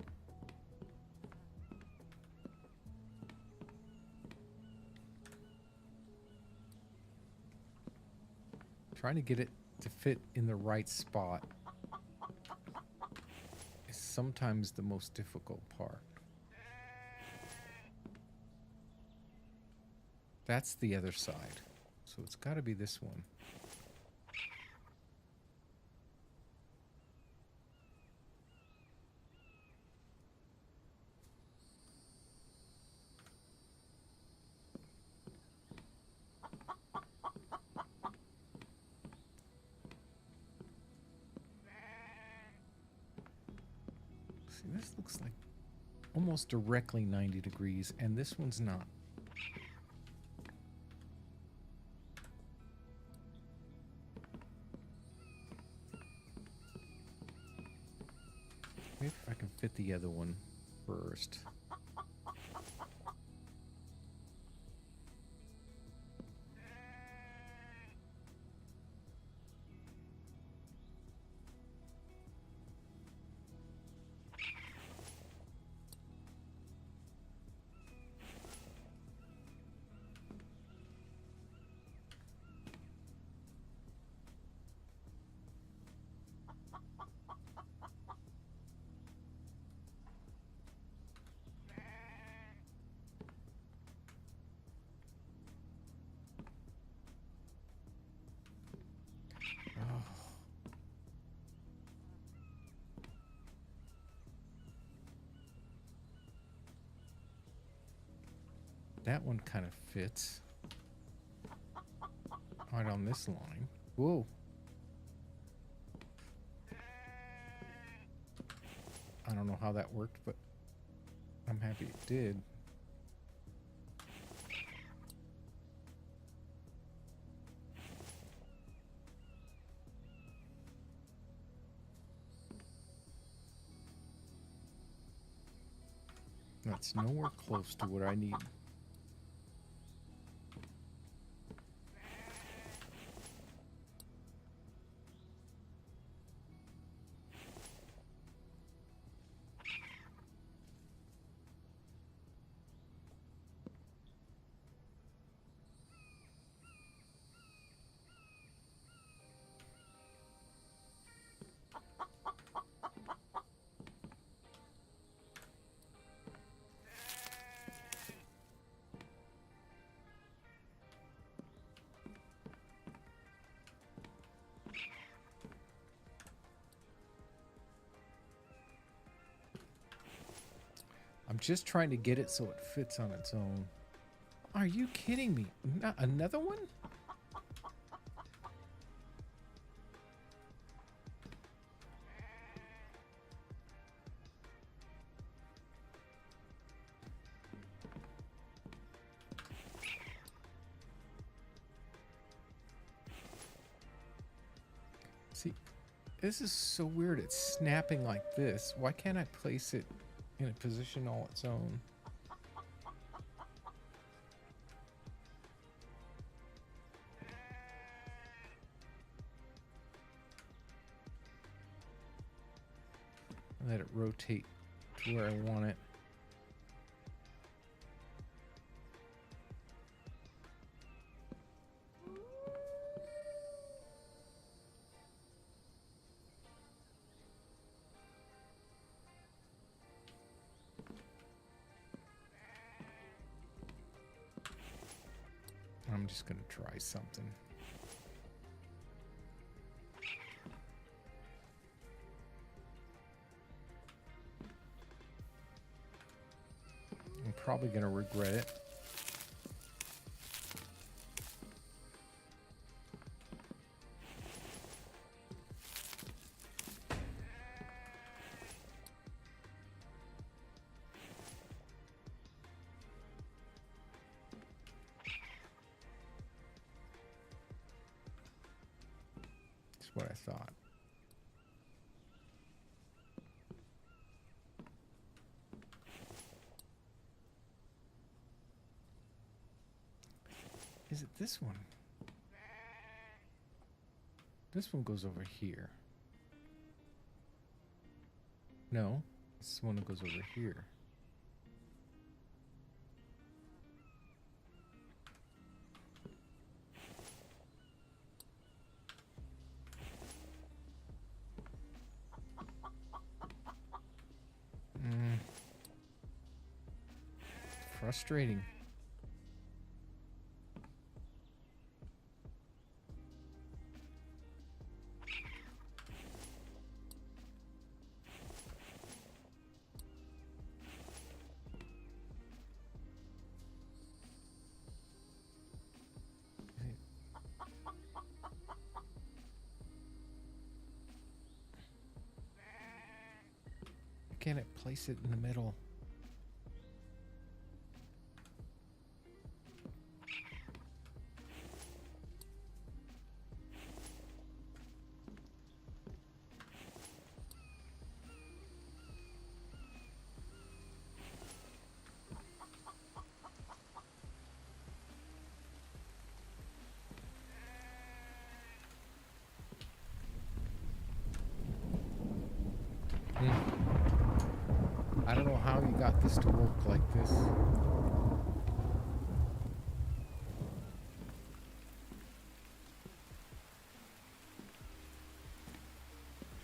trying to get it to fit in the right spot is sometimes the most difficult part. That's the other side. So it's got to be this one. This looks like almost directly 90 degrees, and this one's not. Maybe if I can fit the other one first. That one kind of fits right on this line. Whoa. I don't know how that worked, but I'm happy it did. That's nowhere close to what I need. I'm just trying to get it so it fits on its own. Are you kidding me? Not another one? See, this is so weird. It's snapping like this. Why can't I place it in a position all its own? Let it rotate to where I want it. I'm just going to try something. I'm probably going to regret it. That's what I thought. Is it this one? This one goes over here. No, this one goes over here. Frustrating. Can't it place it in the middle? I don't know how you got this to work like this.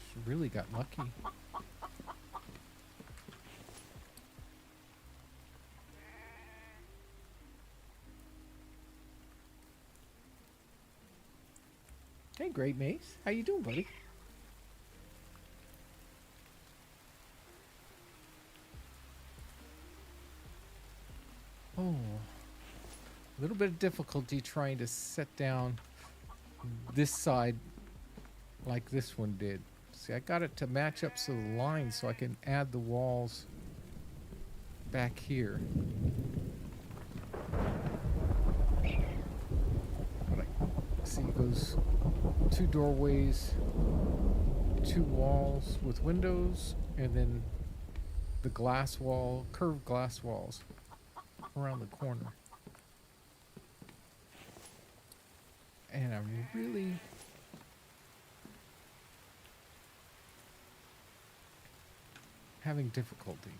She really got lucky. Hey, Great Mace. How you doing, buddy? Oh, a little bit of difficulty trying to set down this side like this one did. See, I got it to match up to the line so I can add the walls back here. But I see it goes 2 doorways, 2 walls with windows, and then the glass wall, curved glass walls around the corner. And I'm really having difficulty.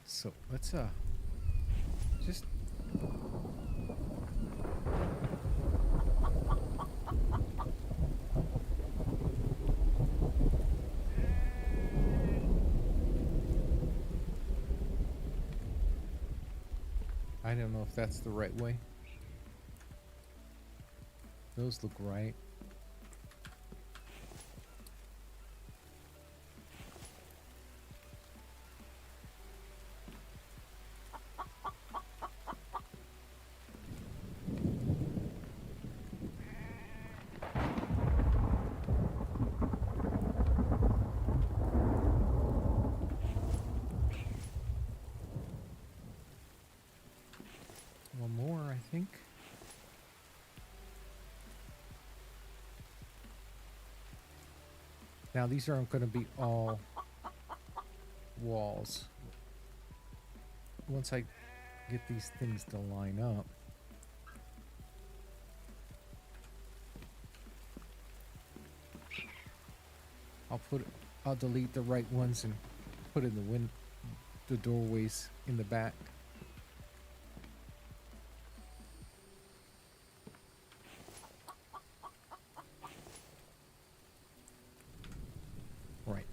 So let's just I don't know if that's the right way. Those look right. One more, I think. Now these aren't going to be all walls. Once I get these things to line up. I'll delete the right ones and put in the doorways in the back. Right.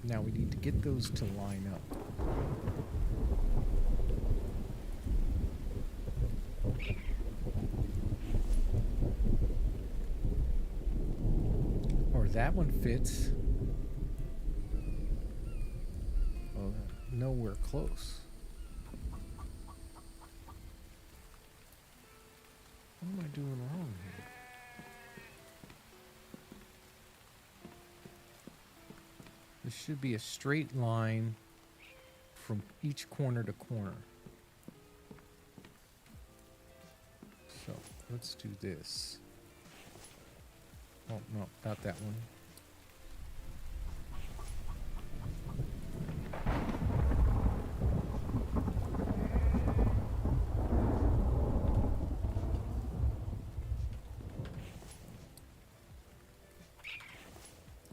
Now we need to get those to line up. Or that one fits. Well, nowhere close. What am I doing wrong here? This should be a straight line from each corner to corner. So let's do this. Oh, no, not that one.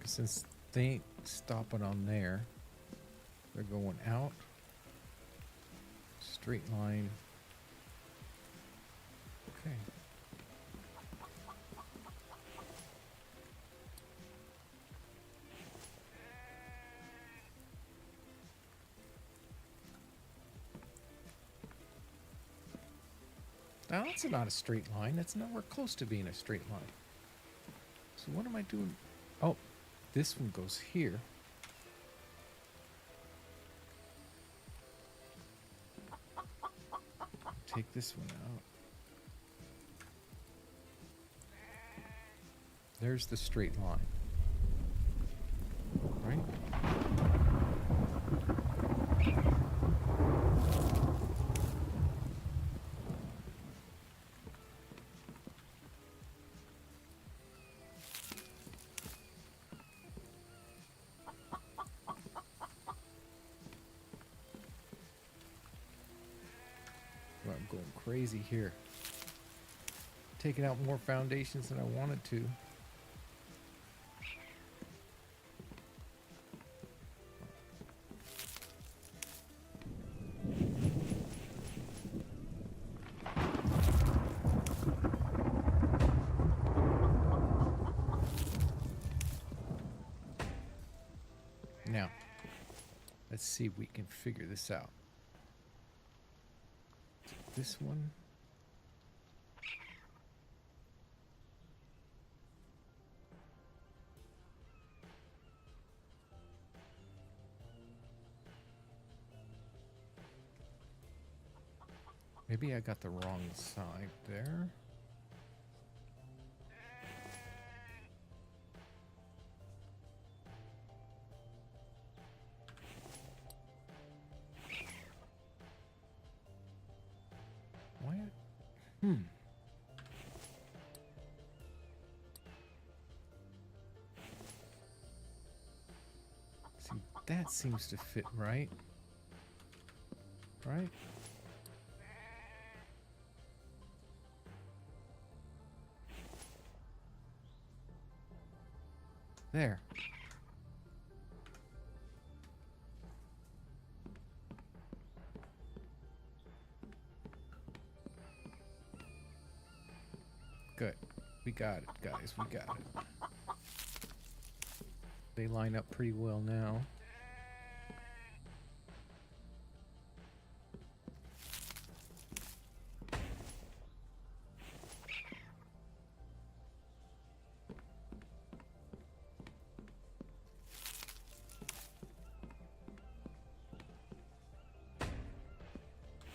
Since they ain't stopping on there, they're going out. Straight line. Okay. Now that's not a straight line. That's nowhere close to being a straight line. So what am I doing? Oh, this one goes here. Take this one out. There's the straight line. Right? Well, I'm going crazy here. Taking out more foundations than I wanted to. Now, let's see if we can figure this out. This one. Maybe I got the wrong side there. Why? See, that seems to fit right. Right? There. Good. We got it, guys. We got it. They line up pretty well now.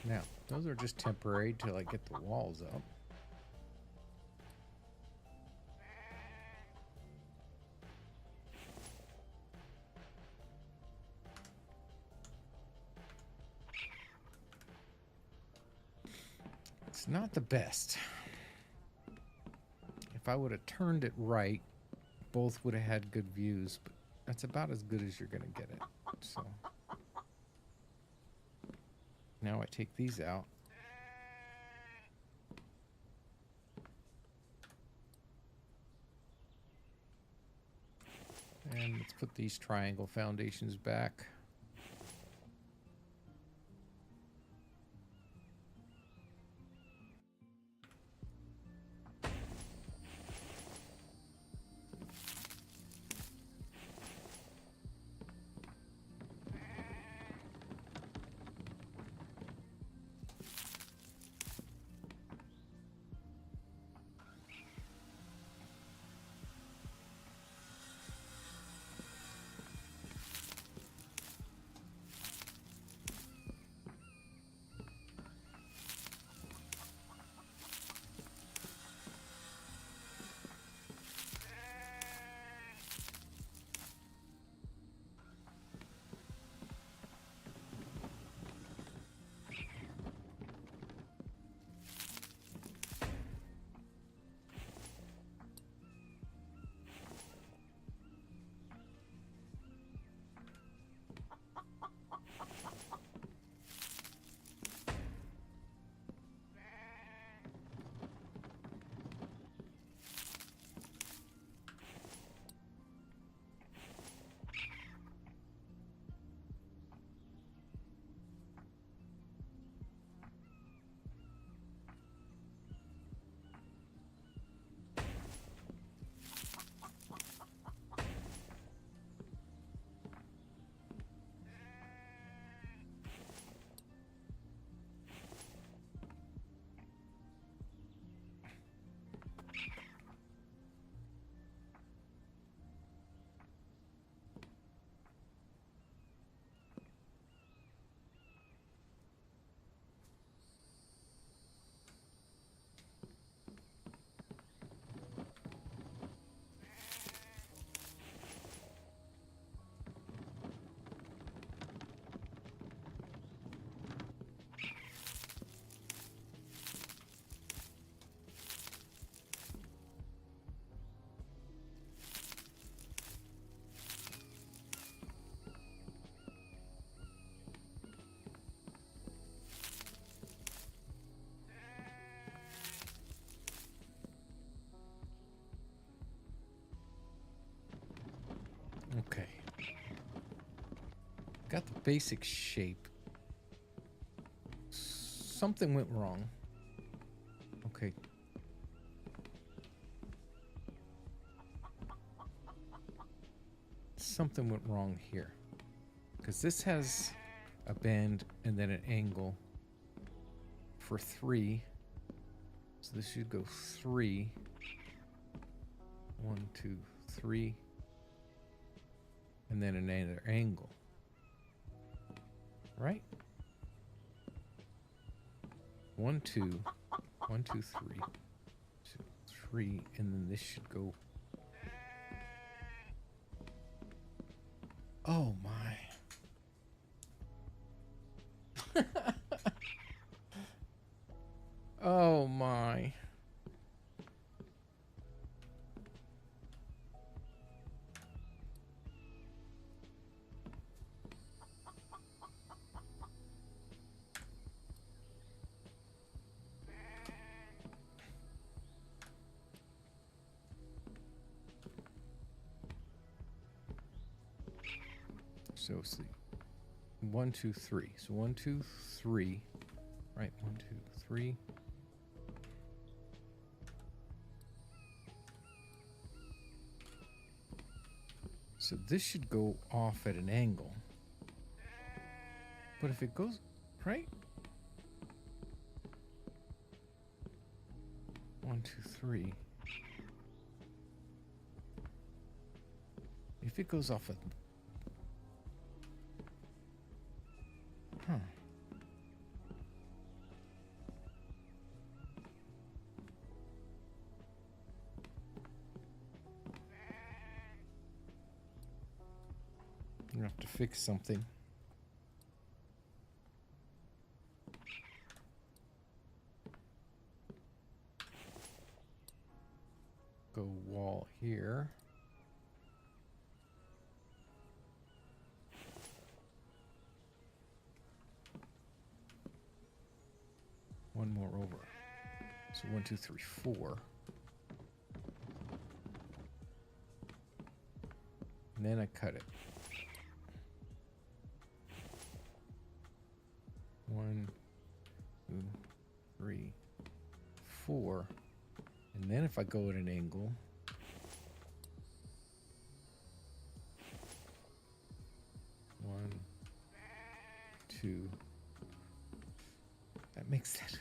Now, those are just temporary till I get the walls up. It's not the best. If I would have turned it right, both would have had good views, but that's about as good as you're going to get it. So now I take these out. And let's put these triangle foundations back. Okay. Got the basic shape. Something went wrong. Okay. Something went wrong here. Because this has a bend and then an angle for 3. So this should go 3. 1, 2, 3. And then another angle. Right? 1, 2, 1, 2, 3, 2, 3, and then this should go. Oh my. Oh my. So see, 1, 2, 3. So 1, 2, 3. Right, 1, 2, 3. So this should go off at an angle. But if it goes right, 1, 2, 3. If it goes off at, huh? You have to fix something. Go wall here. One more over. So 1, 2, 3, 4. And then I cut it. 1, 2, 3, 4. And then if I go at an angle, one, two, that makes that.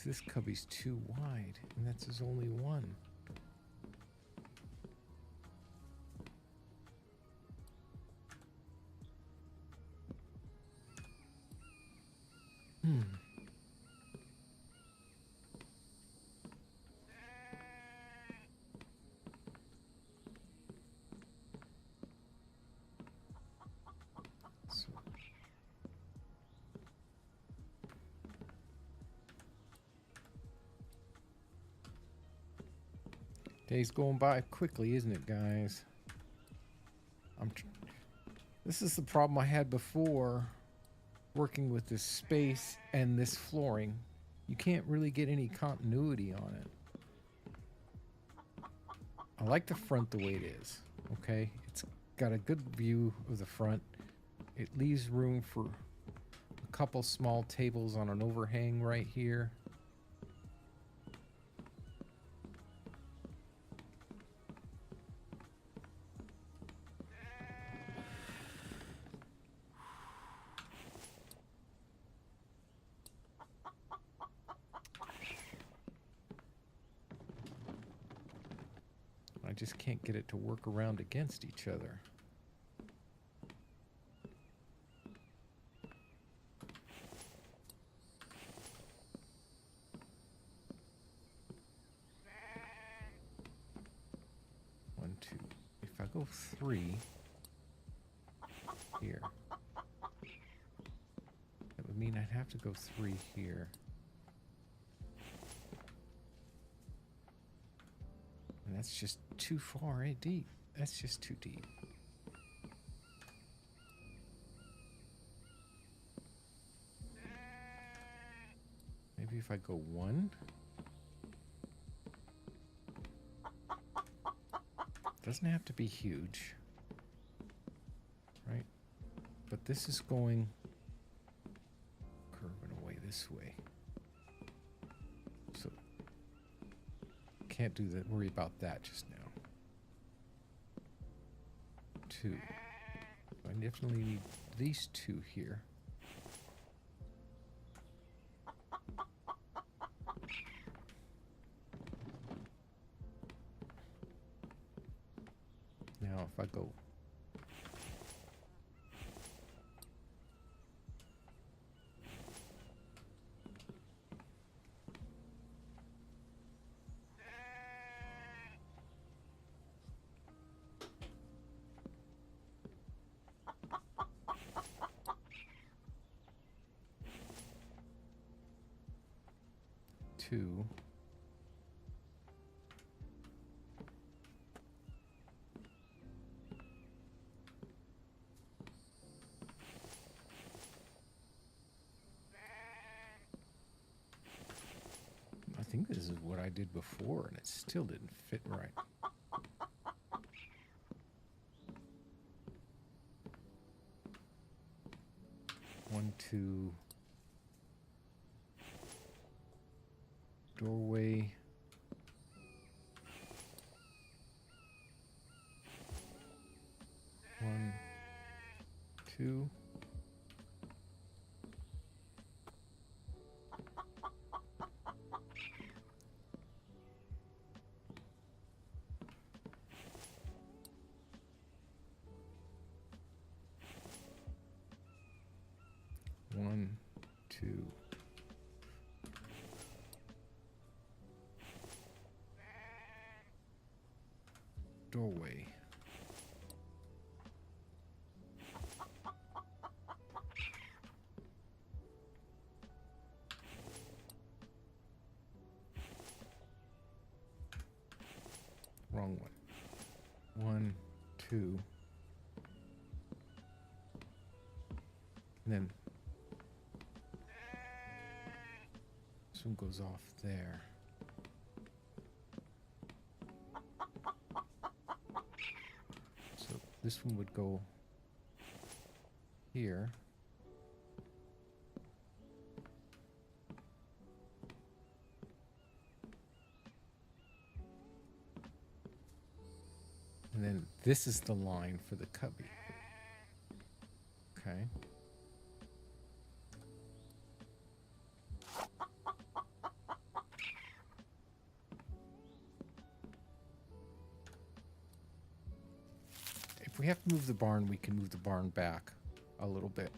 This cubby's too wide, and that's his only one. Day's going by quickly, isn't it, guys? This is the problem I had before working with this space and this flooring. You can't really get any continuity on it. I like the front the way it is, okay? It's got a good view of the front. It leaves room for a couple small tables on an overhang right here. I just can't get it to work around against each other. One, two. If I go 3 here, that would mean I'd have to go 3 here. And that's just too far deep. That's just too deep. Maybe if I go 1. Doesn't have to be huge, right? But this is going curving away this way. So can't do that. Worry about that just now. 2. I definitely need these 2 here. Now if I go 2. I think this is what I did before, and it still didn't fit right. One, two. Doorway. One, two. One, two. Doorway. Wrong one. One, two. And then this one goes off there. So this one would go here. And then this is the line for the cubby. Okay. If we have to move the barn, we can move the barn back a little bit.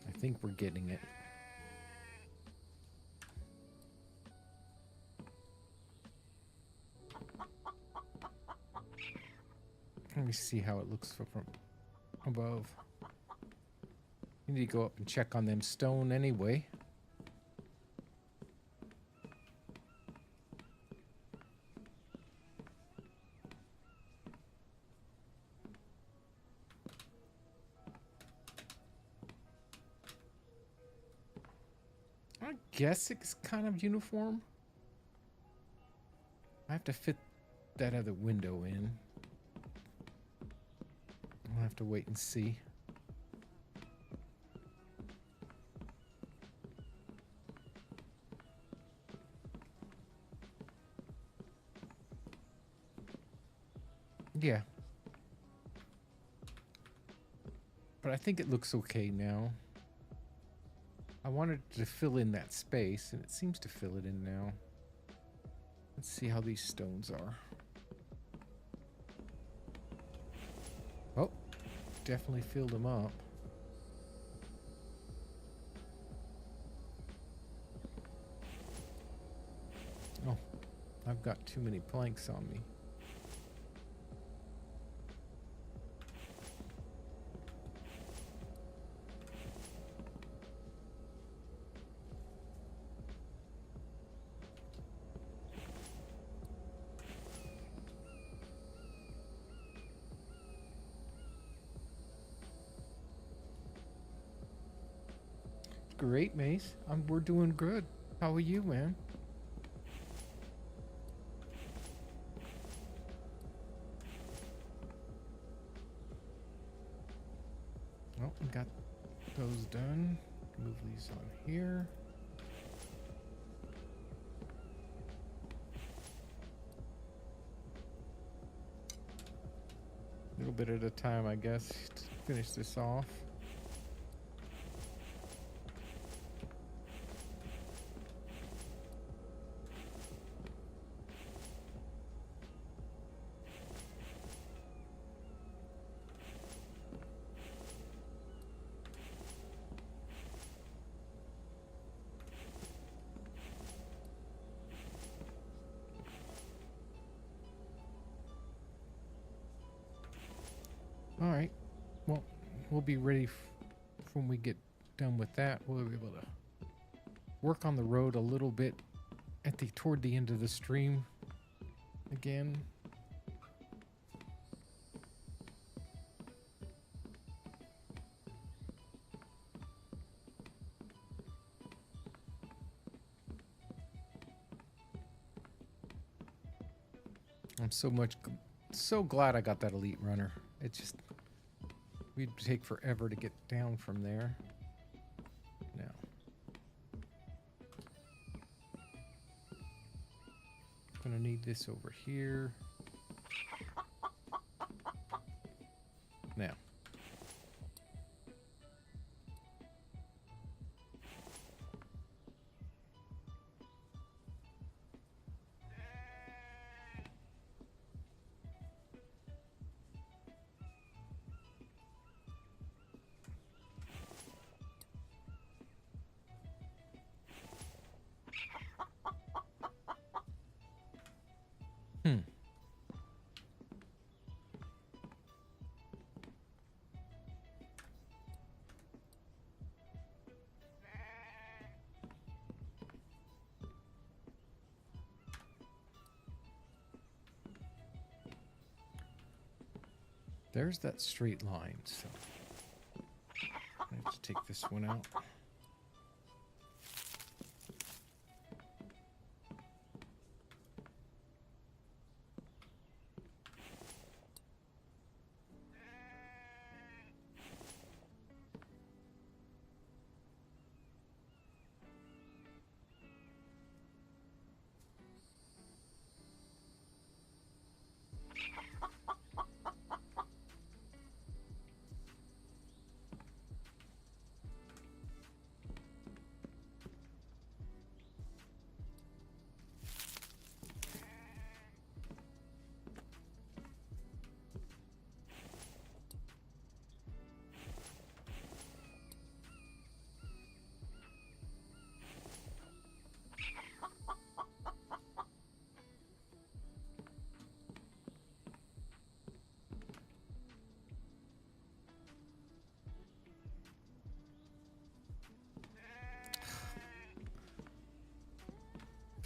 I think we're getting it. Let me see how it looks from above. You need to go up and check on them stone anyway. I guess it's kind of uniform. I have to fit that other window in. I'll have to wait and see. Yeah. But I think it looks okay now. I wanted to fill in that space, and it seems to fill it in now. Let's see how these stones are. Oh, definitely filled them up. Oh, I've got too many planks on me. Great, Mace. We're doing good. How are you, man? Oh, we got those done. Move these on here. A little bit at a time, I guess, to finish this off. All right. Well, we'll be ready when we get done with that, we'll be able to work on the road a little bit toward the end of the stream again. I'm so glad I got that elite runner. It just, we'd take forever to get down from there. Now, gonna need this over here. Now. There's that straight line, so I have to take this one out.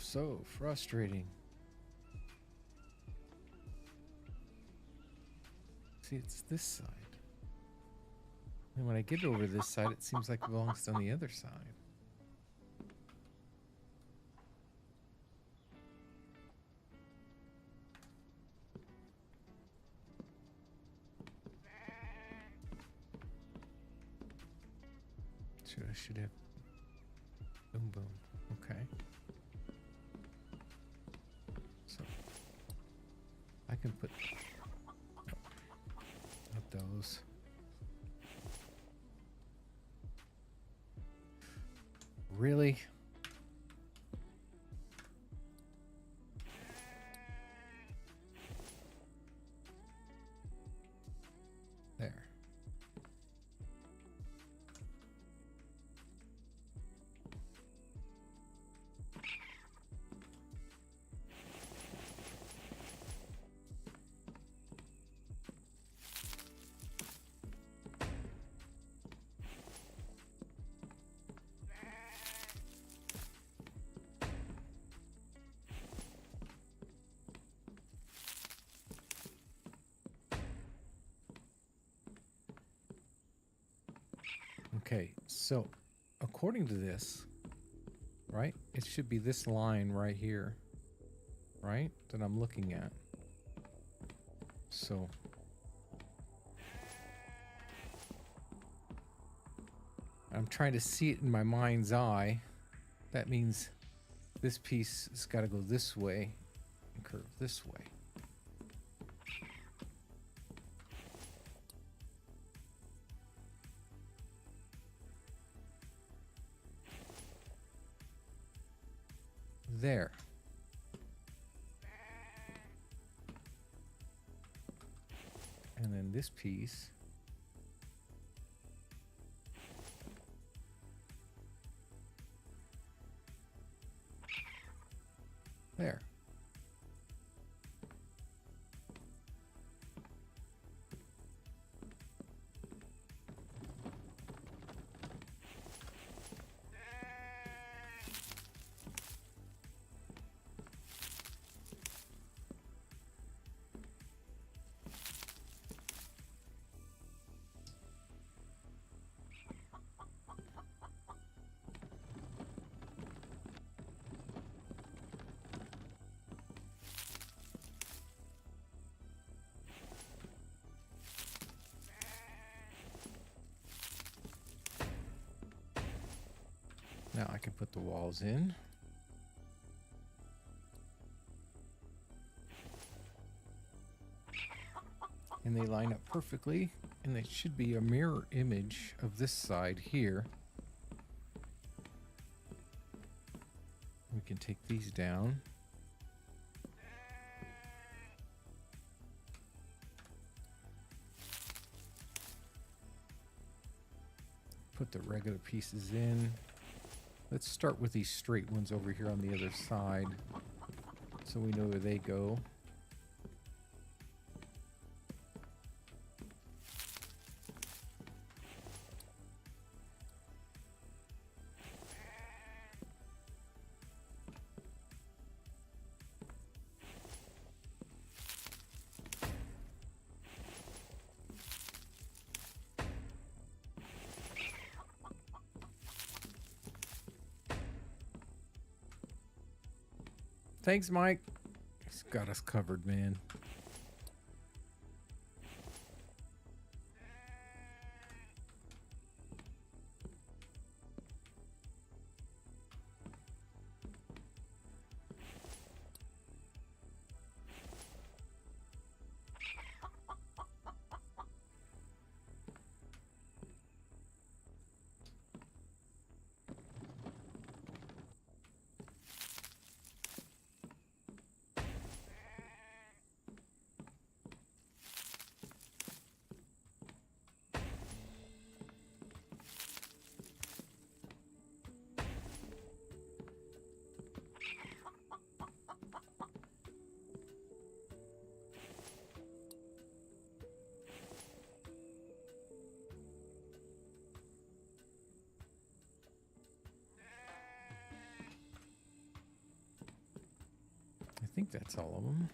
So frustrating. See, it's this side. And when I get over this side, it seems like it belongs on the other side. I should have. Boom, boom. Okay. So I can put not those. Really? There. Okay, so according to this, right, it should be this line right here, right, that I'm looking at. So I'm trying to see it in my mind's eye. That means this piece has got to go this way and curve this way. There. And then this piece there. Now I can put the walls in. And they line up perfectly, and they should be a mirror image of this side here. We can take these down. Put the regular pieces in. Let's start with these straight ones over here on the other side, so we know where they go. Thanks, Mike. He's got us covered, man. I think that's all of them.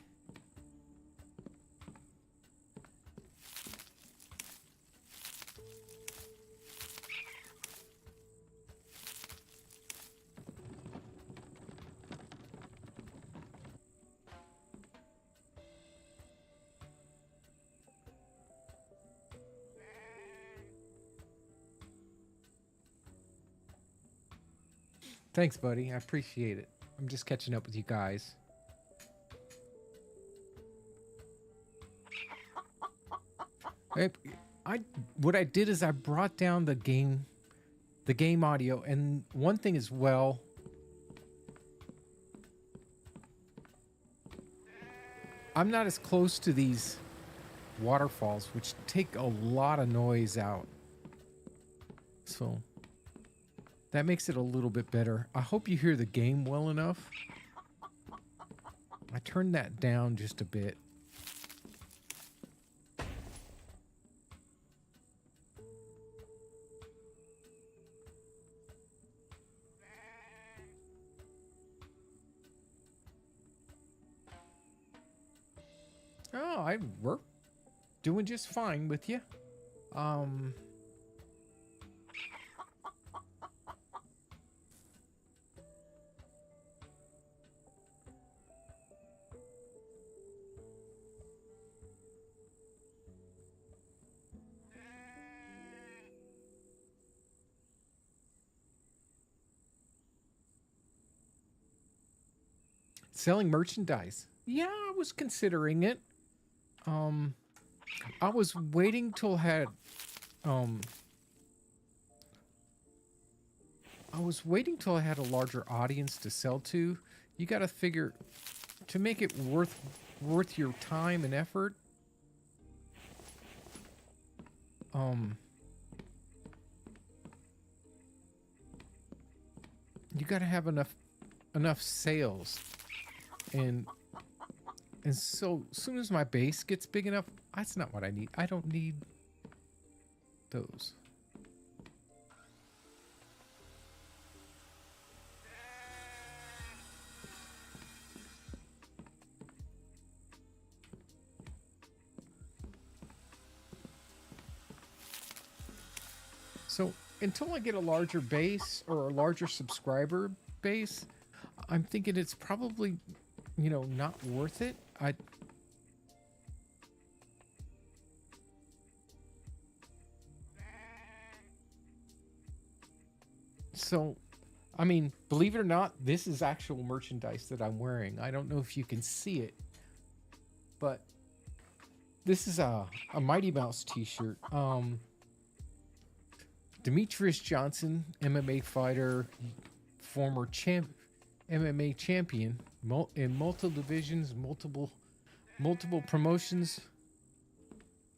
Thanks, buddy. I appreciate it. I'm just catching up with you guys. What I did is I brought down the game audio, and one thing as well, I'm not as close to these waterfalls, which take a lot of noise out. So that makes it a little bit better. I hope you hear the game well enough. I turned that down just a bit. Oh, we're doing just fine with you. Selling merchandise. Yeah, I was considering it. I was waiting till I had a larger audience to sell to. You got to figure to make it worth your time and effort. You got to have enough sales, and so soon as my base gets big enough, that's not what I need. I don't need those. So until I get a larger base or a larger subscriber base, I'm thinking it's probably, not worth it. So I mean, believe it or not, this is actual merchandise that I'm wearing. I don't know if you can see it, but this is a Mighty Mouse t-shirt. Demetrius Johnson, MMA fighter, former MMA champion in multiple divisions, multiple promotions.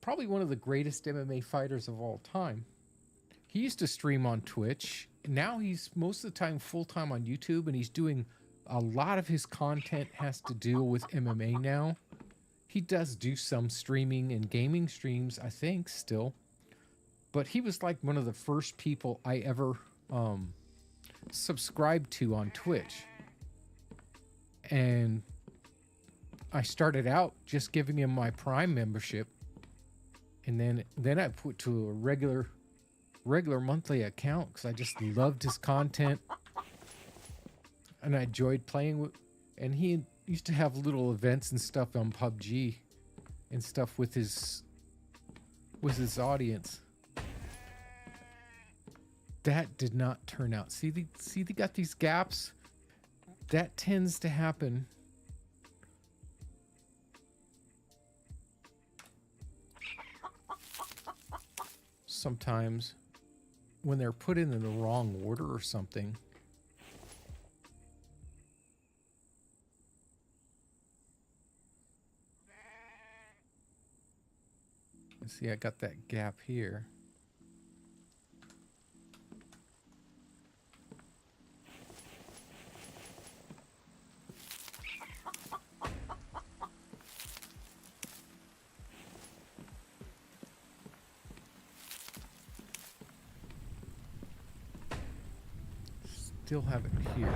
Probably one of the greatest MMA fighters of all time. He used to stream on Twitch. Now he's most of the time full-time on YouTube, and he's doing a lot of his content has to deal with MMA now. He does do some streaming and gaming streams, I think, still. But he was like one of the first people I ever subscribed to on Twitch. And I started out just giving him my Prime membership. And then I put to a regular monthly account because I just loved his content. And I enjoyed playing with, and he used to have little events and stuff on PUBG and stuff with his audience. That did not turn out. See, they got these gaps. That tends to happen. Sometimes when they're put in the wrong order or something. See, I got that gap here. Still have it here.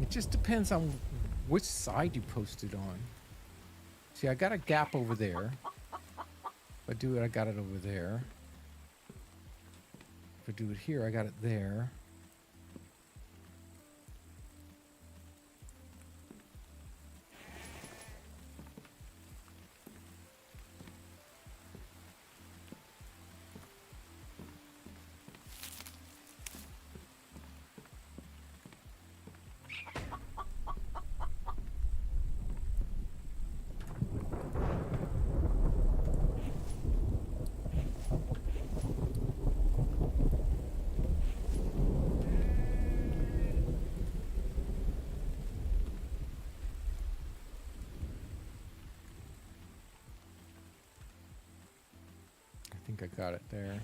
It just depends on which side you post it on. See, I got a gap over there. If I do it, I got it over there. If I do it here, I got it there. I got it there.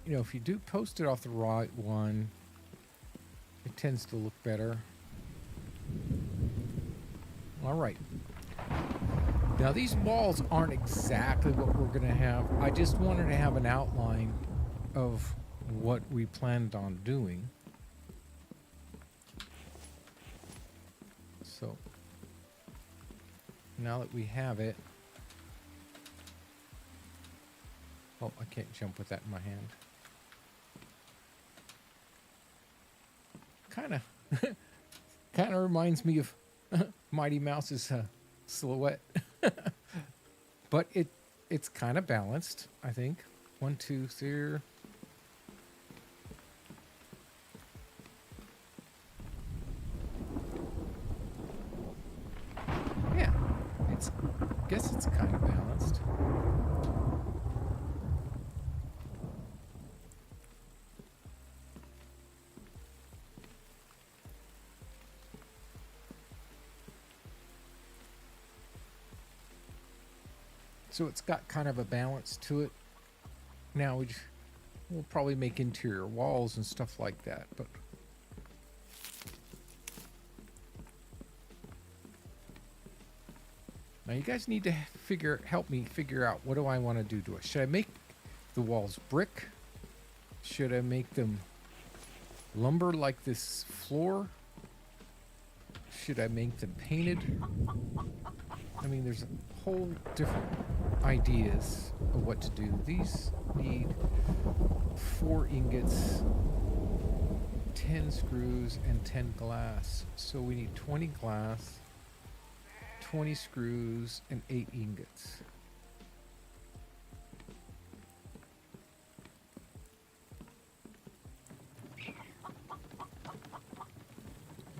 If you do post it off the right one, it tends to look better. All right. Now these walls aren't exactly what we're going to have. I just wanted to have an outline of what we planned on doing. So now that we have it. Oh, I can't jump with that in my hand. Kind of reminds me of Mighty Mouse's silhouette. But it's kind of balanced, I think. 1, 2, 3. Yeah, I guess it's kind of balanced. So it's got kind of a balance to it. Now we'll probably make interior walls and stuff like that, but now you guys need to help me figure out, what do I want to do to it? Should I make the walls brick? Should I make them lumber like this floor? Should I make them painted? I mean, there's a whole different ideas of what to do. These need 4 ingots, 10 screws, and 10 glass. So we need 20 glass, 20 screws, and 8 ingots.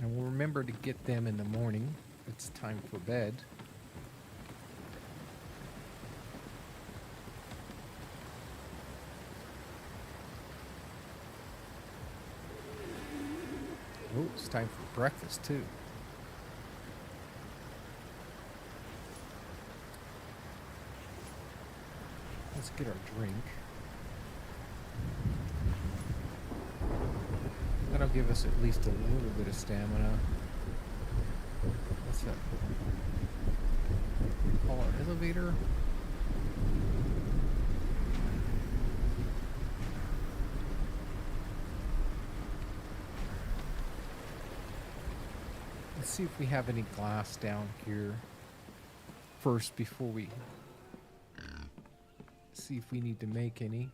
And we'll remember to get them in the morning. It's time for bed. Oh, it's time for breakfast too. Let's get our drink. That'll give us at least a little bit of stamina. What's that? Call our elevator. Let's see if we have any glass down here first before we see if we need to make any.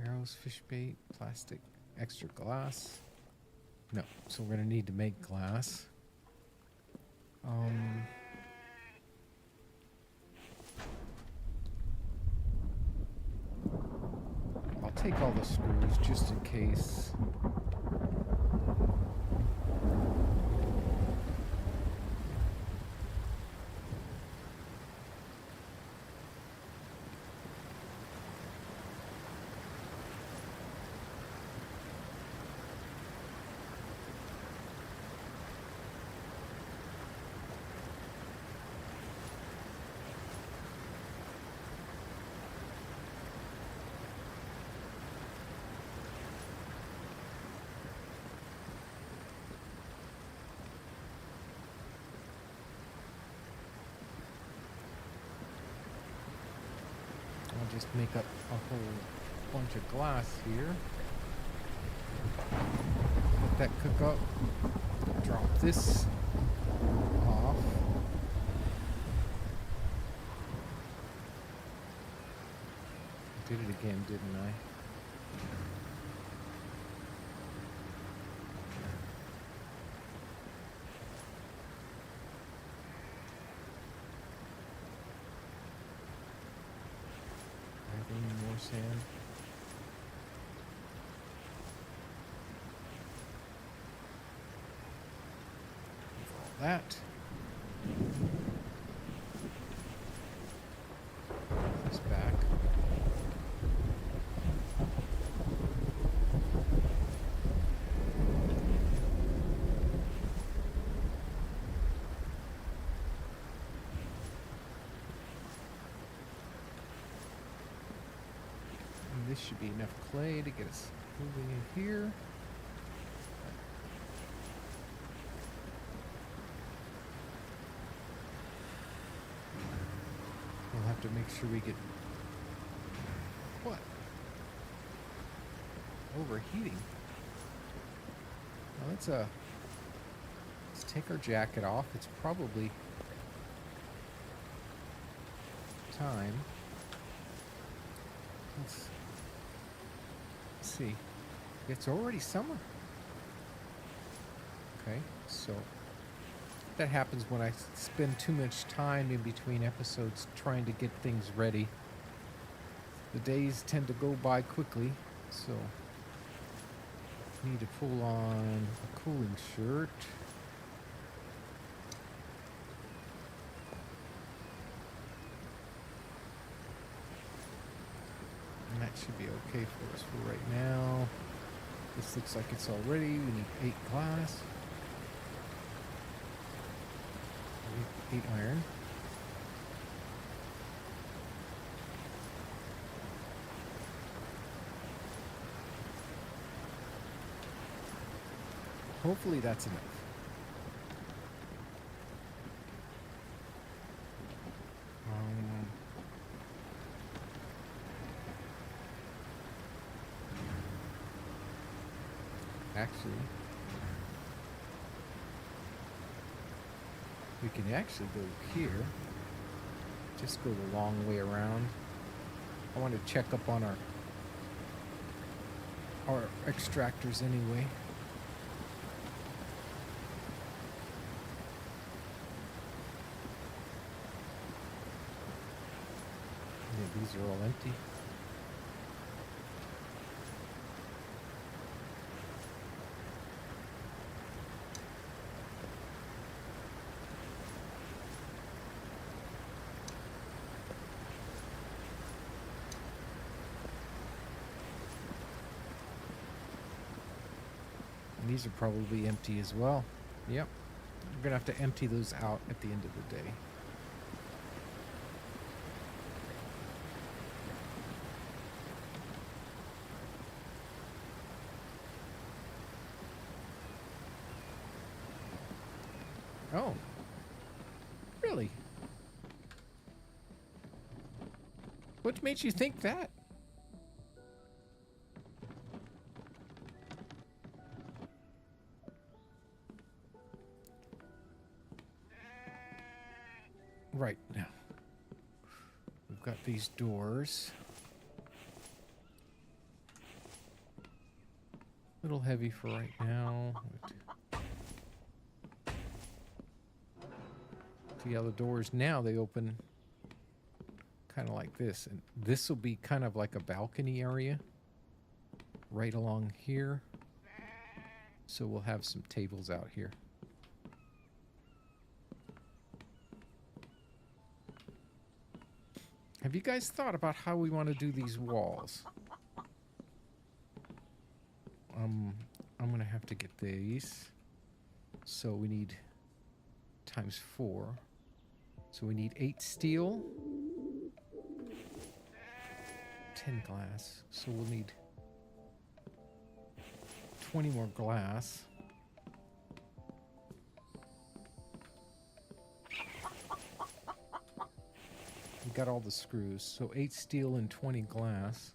Arrows, fish bait, plastic, extra glass. No, so we're gonna need to make glass. I'll take all the screws just in case. I'll just make up a whole bunch of glass here. Let that cook up. Drop this off. Did it again, didn't I? More sand. All that. This back. This should be enough clay to get us moving in here. We'll have to make sure we get... What? Overheating. Well, let's take our jacket off. It's probably time. Let's see. It's already summer. Okay, so that happens when I spend too much time in between episodes trying to get things ready. The days tend to go by quickly, so need to pull on a cooling shirt. And that should be okay for us for right now. This looks like it's all ready. We need 8 glass. 8 iron. Hopefully that's enough. Actually, we can actually go here. Just go the long way around. I want to check up on our extractors anyway. These are all empty. And these are probably empty as well. Yep. We're going to have to empty those out at the end of the day. Oh. Really? What made you think that? Right now, we've got these doors. A little heavy for right now. See how the doors now, they open kind of like this. And this will be kind of like a balcony area right along here. So we'll have some tables out here. Have you guys thought about how we want to do these walls? I'm going to have to get these. So we need times 4. So we need 8 steel, 10 glass. So we'll need 20 more glass. We got all the screws. So 8 steel and 20 glass.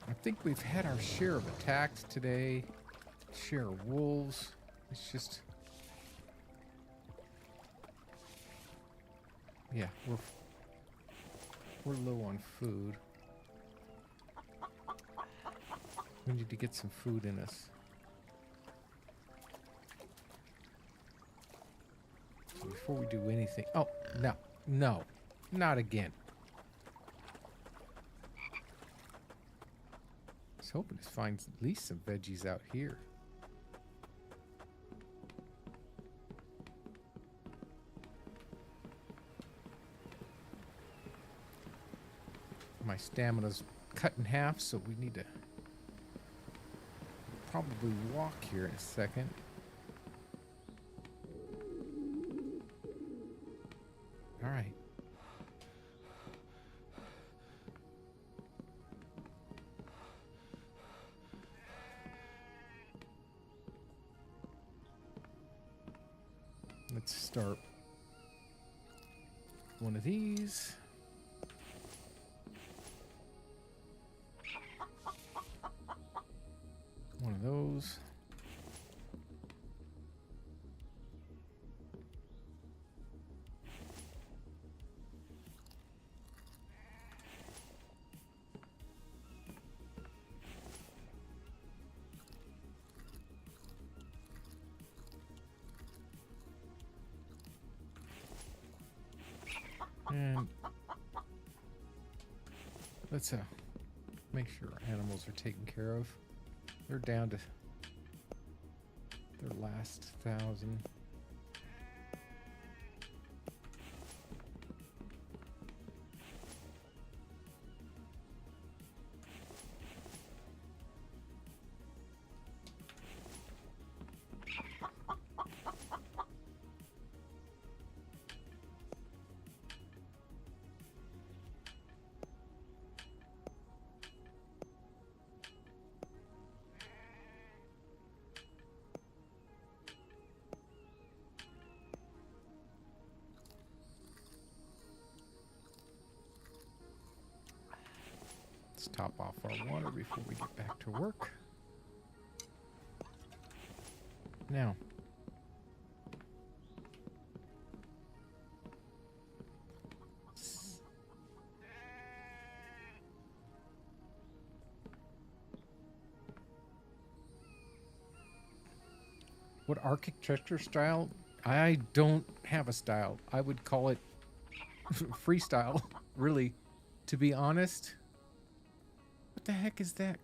I think we've had our share of attacks today, share of wolves. It's just, yeah, we're low on food. We need to get some food in us. So before we do anything, oh no, not again. I was hoping to find at least some veggies out here. My stamina's cut in half, so we need to probably walk here in a second. All right. Let's start one of these. One of those. And let's make sure our animals are taken care of. They're down to their last 1,000. top off our water before we get back to work. Now, what architecture style? I don't have a style. I would call it freestyle, really, to be honest. What the heck is that?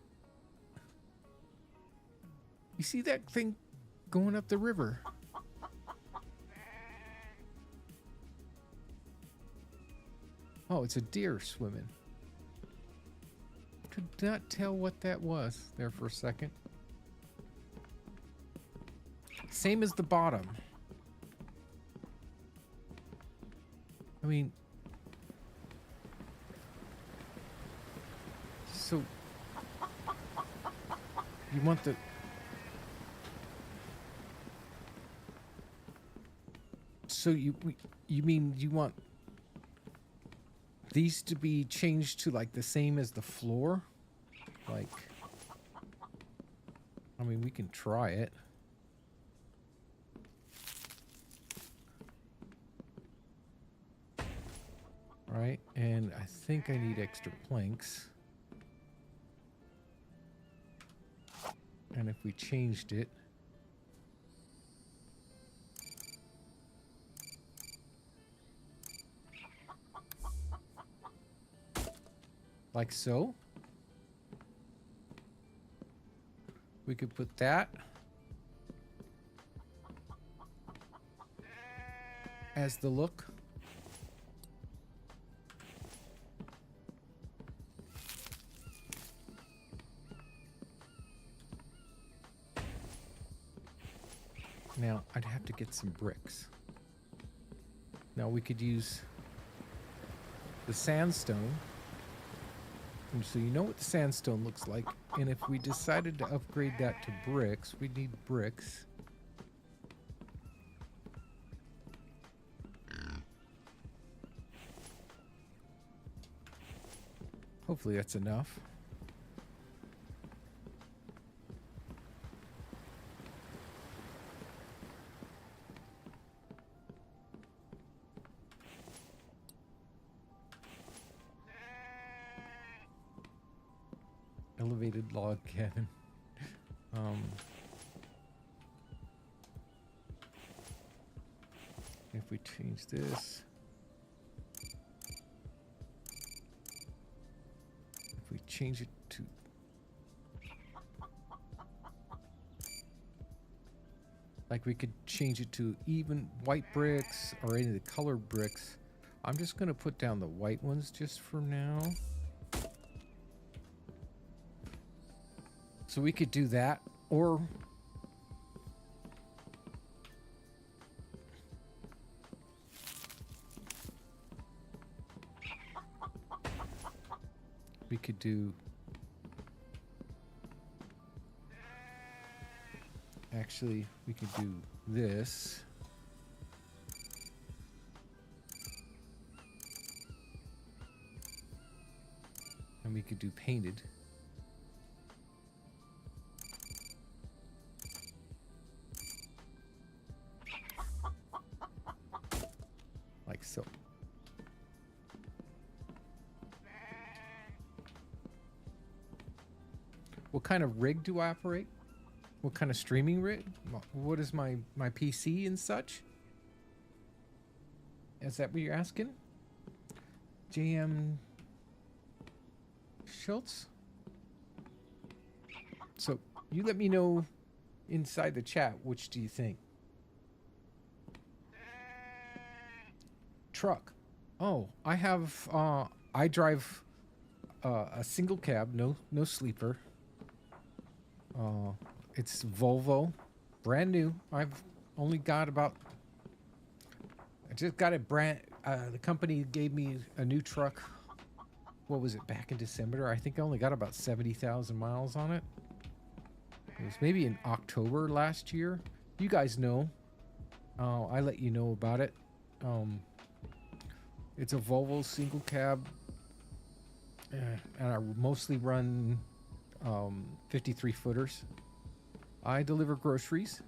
You see that thing going up the river? Oh, it's a deer swimming. Could not tell what that was there for a second. Same as the bottom. I mean, so you want the you mean you want these to be changed to like the same as the floor? Like, I mean, we can try it. Right, and I think I need extra planks. And if we changed it, like so, we could put that as the look. Now, I'd have to get some bricks. Now, we could use the sandstone. And so you know what the sandstone looks like. And if we decided to upgrade that to bricks, we'd need bricks. Hopefully that's enough. Elevated log cabin. If we change this, if we change it to like, we could change it to even white bricks or any of the colored bricks. I'm just going to put down the white ones just for now. So we could do that, or we could do, actually, we could do this. And we could do painted. Like so. What kind of rig do I operate? What kind of streaming rig? What is my PC and such? Is that what you're asking? JM Schultz? So you let me know inside the chat, which do you think? Truck. Oh, I have I drive a single cab, no sleeper. It's Volvo, brand new. I've only got about, I just got it the company gave me a new truck. What was it, back in December? I think I only got about 70,000 miles on it. It was maybe in October last year. You guys know. I let you know about it. It's a Volvo single cab. and I mostly run 53 footers. I deliver groceries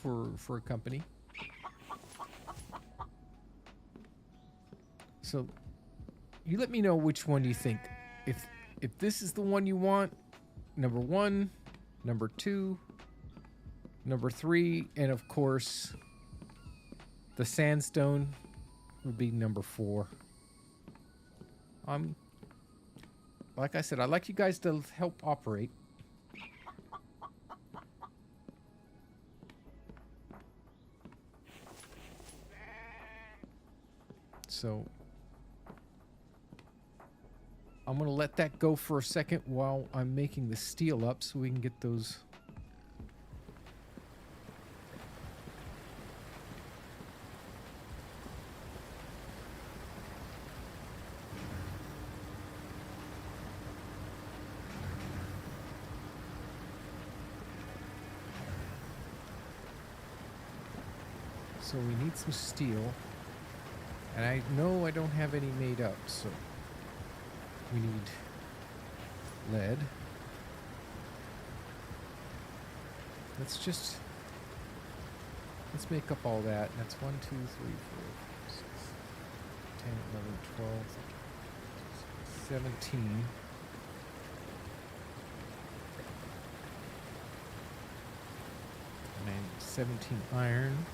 for a company. So you let me know which one you think. If this is the one you want, number 1, number 2, number 3, and of course the sandstone would be number 4. Like I said, I'd like you guys to help operate. So I'm going to let that go for a second while I'm making the steel up so we can get those. So we need some steel. And I know I don't have any made up, so we need lead. Let's make up all that. That's 1, 2, 3, 4, 5, 6, 10, 11, 12, 17. And 17 iron.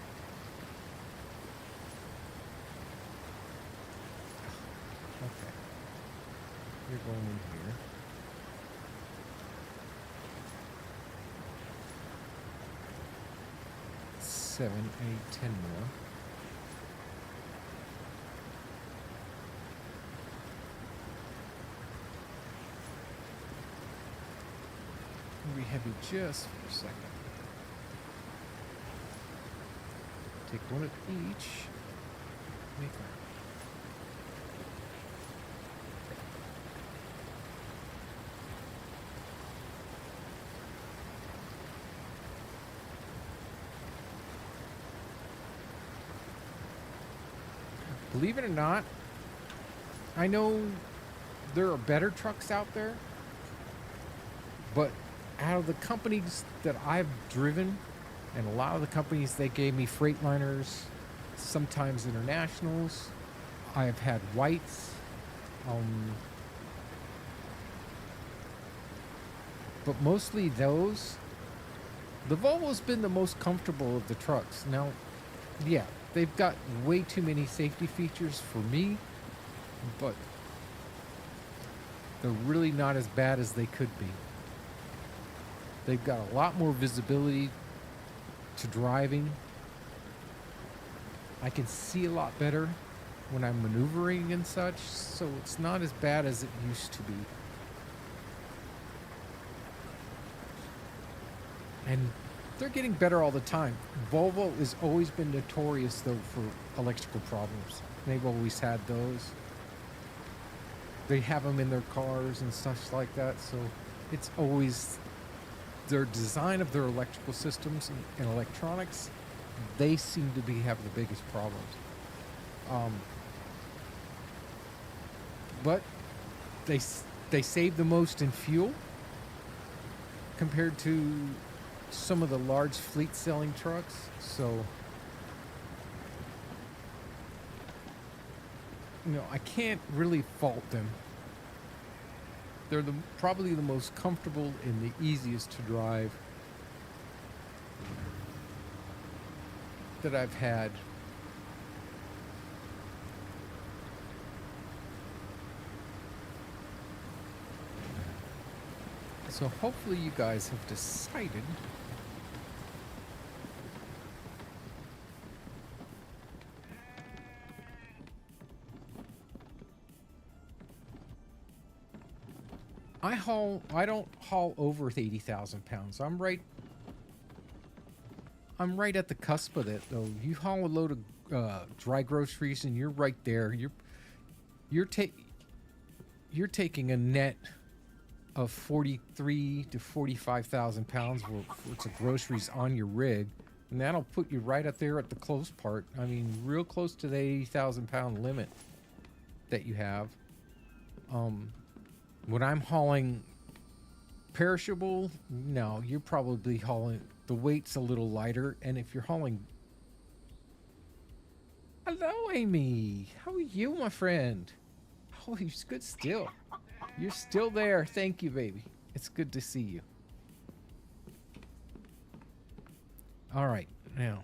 Okay. You're going in here. Seven, 8, 10 more. We have you just for a second. Take one of each. Make a Believe it or not, I know there are better trucks out there, but out of the companies that I've driven, and a lot of the companies, they gave me Freightliners, sometimes Internationals. I've had whites. But mostly those. The Volvo's been the most comfortable of the trucks. Now, yeah, they've got way too many safety features for me, but they're really not as bad as they could be. They've got a lot more visibility to driving. I can see a lot better when I'm maneuvering and such, so it's not as bad as it used to be. And they're getting better all the time. Volvo has always been notorious, though, for electrical problems. They've always had those. They have them in their cars and such like that, so it's always their design of their electrical systems and electronics. They seem to be having the biggest problems. But they save the most in fuel compared to some of the large fleet selling trucks. So, I can't really fault them. They're probably the most comfortable and the easiest to drive that I've had. So hopefully you guys have decided I don't haul over 80,000 pounds. I'm right at the cusp of it, though. You haul a load of dry groceries, and you're right there. You're taking a net of 43 to 45,000 pounds worth of groceries on your rig, and that'll put you right up there at the close part. I mean, real close to the 80,000 pound limit that you have. When I'm hauling perishable, no, you're probably hauling, the weight's a little lighter. And if you're hauling, hello, Amy. How are you, my friend? Oh, you're good still. You're still there. Thank you, baby. It's good to see you. All right, now.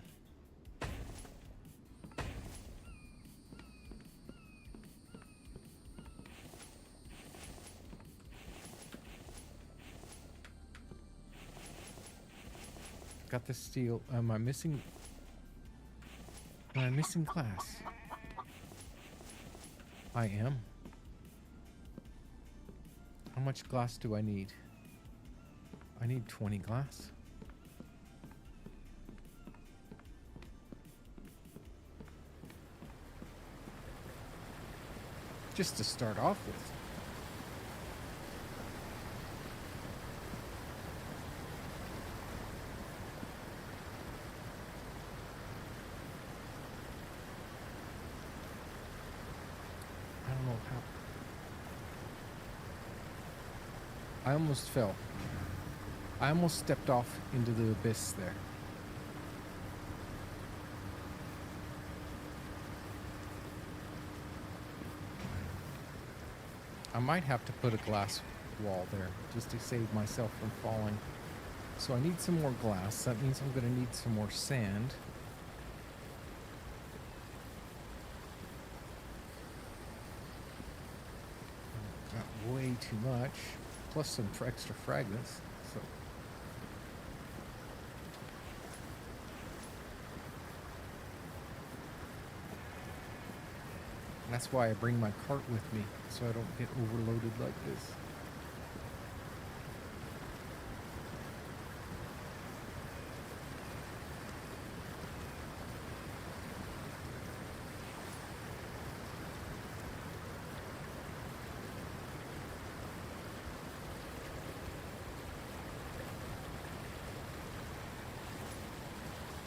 Got the steel. Am I missing glass? I am. How much glass do I need? I need 20 glass. Just to start off with. I don't know how. I almost fell. I almost stepped off into the abyss there. I might have to put a glass wall there just to save myself from falling. So I need some more glass. That means I'm going to need some more sand. Got way too much. Plus some extra fragments. So that's why I bring my cart with me, so I don't get overloaded like this.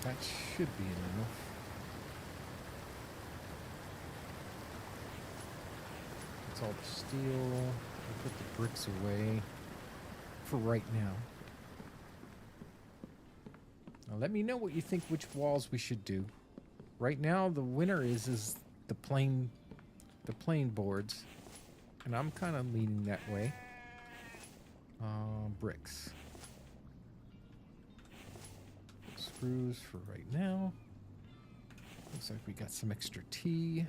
That should be enough. That's all the steel. I'll put the bricks away for right now. Now let me know what you think, which walls we should do. Right now the winner is the plain boards, and I'm kind of leaning that way. Bricks. Screws for right now. Looks like we got some extra tea.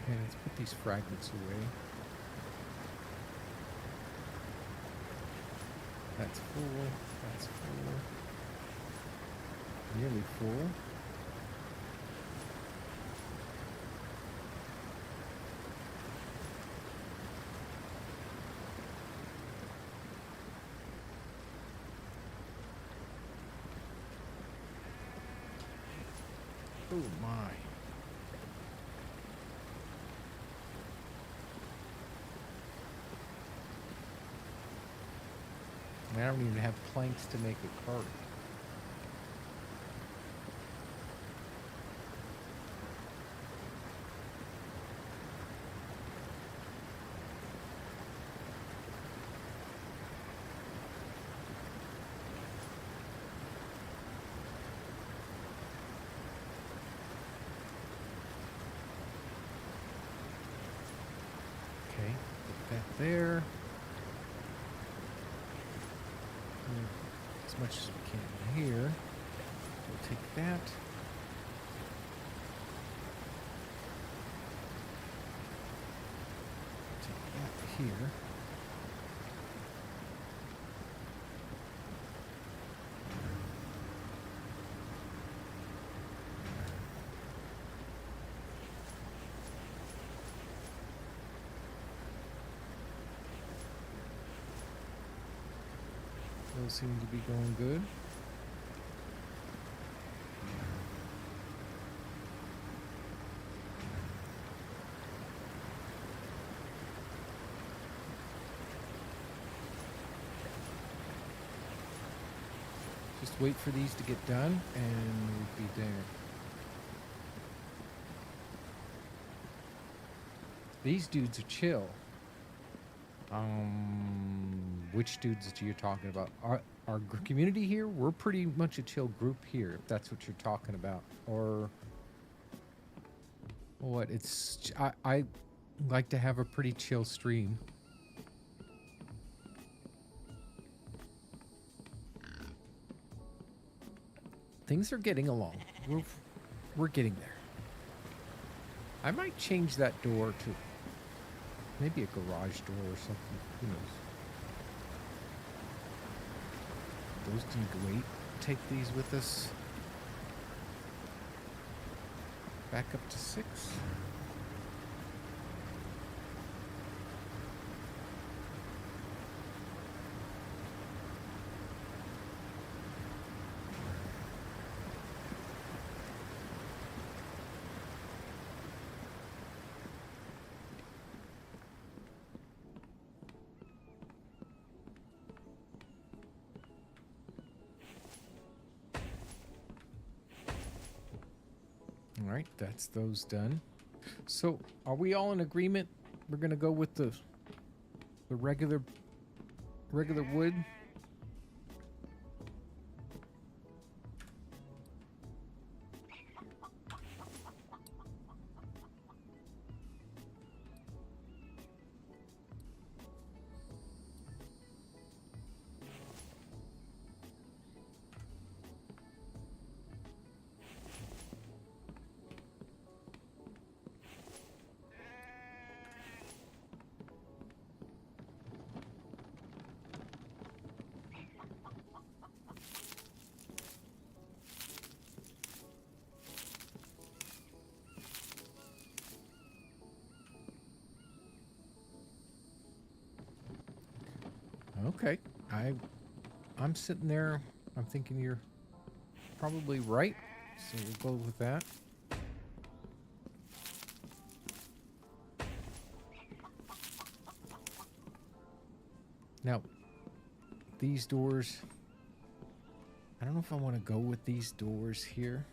Okay, let's put these fragments away. That's full. That's full. Nearly full. Oh my. I don't even have planks to make a cart. Okay, put that there. As much as we can here. We'll take that. Take that here. Those seem to be going good. just wait for these to get done and we'll be there. These dudes are chill. Which dudes that you're talking about? Our community here, we're pretty much a chill group here, if that's what you're talking about. Or what? It's I like to have a pretty chill stream. Things are getting along. We're getting there. I might change that door to maybe a garage door or something. Who knows? Those need to wait. Take these with us. Back up to 6. All right, that's those done. So, are we all in agreement? We're gonna go with the regular wood. Okay, I'm sitting there. I'm thinking you're probably right, so we'll go with that. Now, these doors, I don't know if I want to go with these doors here.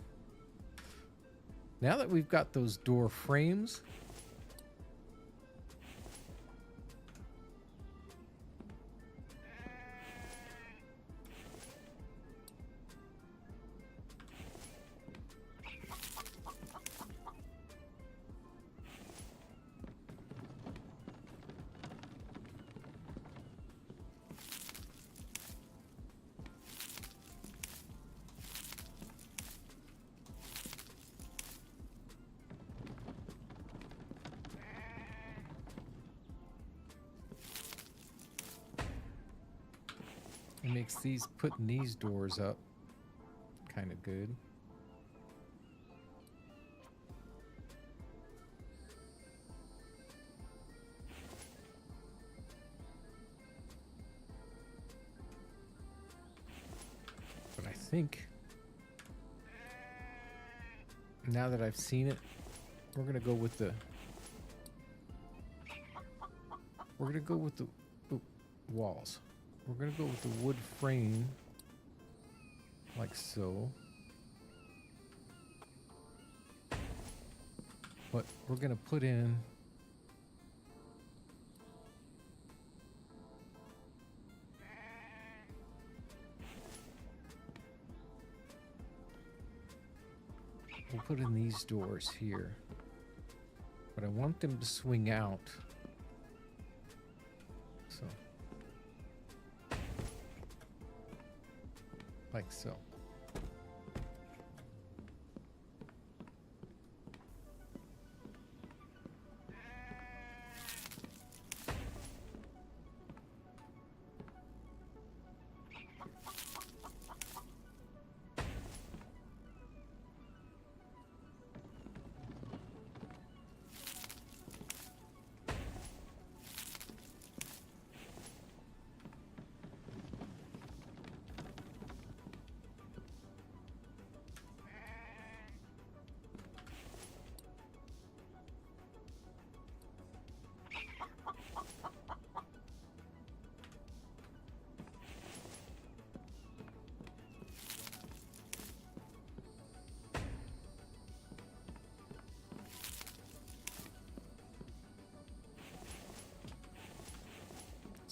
Now that we've got those door frames, it makes putting these doors up kind of good. But I think now that I've seen it, we're gonna go with the walls. We're going to go with the wood frame, like so. But we're going to put in these doors here. But I want them to swing out. So. Like so.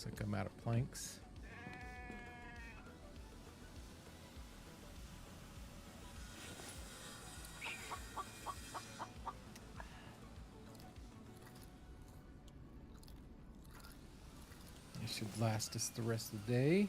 Looks like I'm out of planks. It should last us the rest of the day.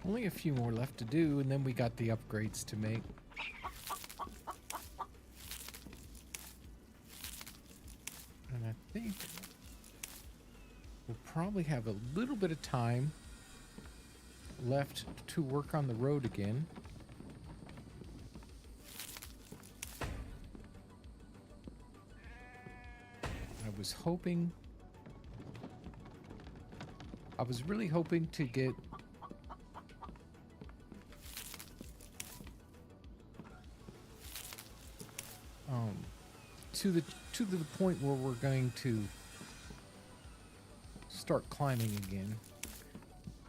Only a few more left to do, and then we got the upgrades to make. And I think we'll probably have a little bit of time left to work on the road again. I was really hoping to get to the point where we're going to start climbing again.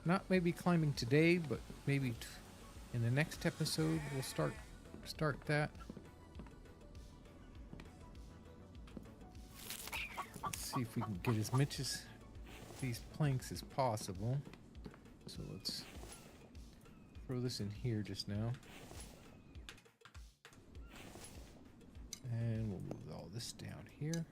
Not maybe climbing today, but maybe in the next episode we'll start that. Let's see if we can get as much as these planks as possible. So let's throw this in here just now. And we'll move all this down here.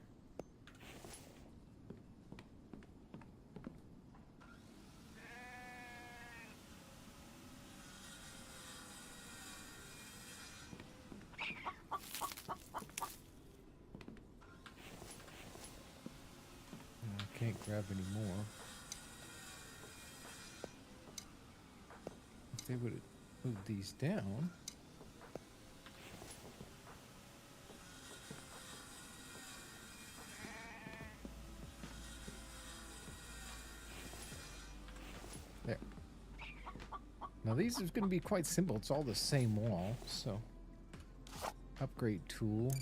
I can't grab any more. If they would have moved these down. Now these are going to be quite simple. It's all the same wall, so upgrade tool.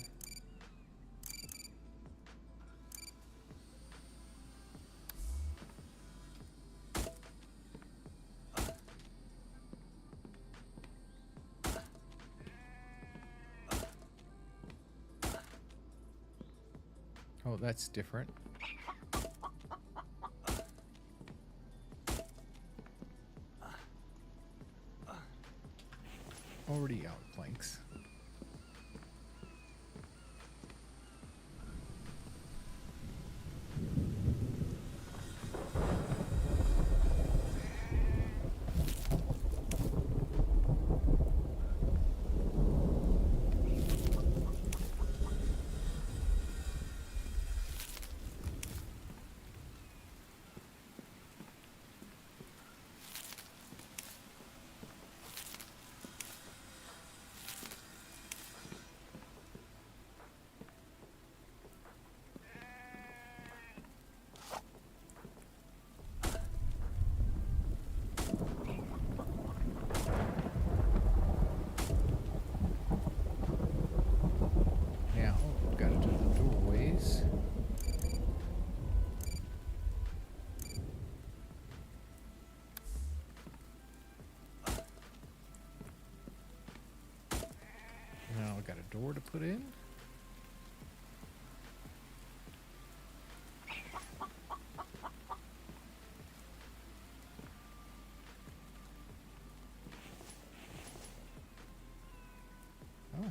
Oh, that's different. Already out of planks. Door to put in. Oh.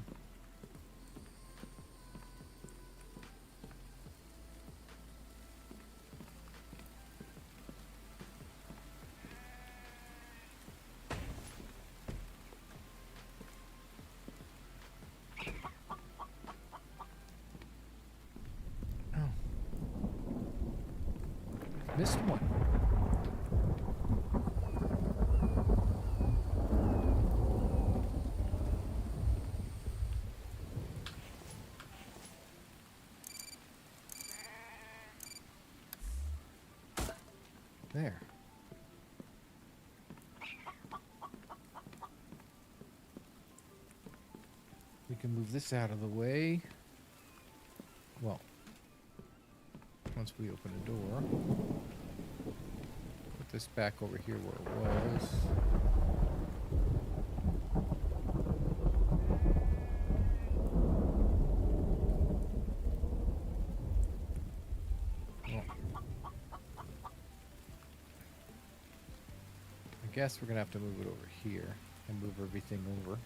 Missed one. There. We can move this out of the way. Well, once we open a door, put this back over here where it was. Well, I guess we're gonna have to move it over here and move everything over.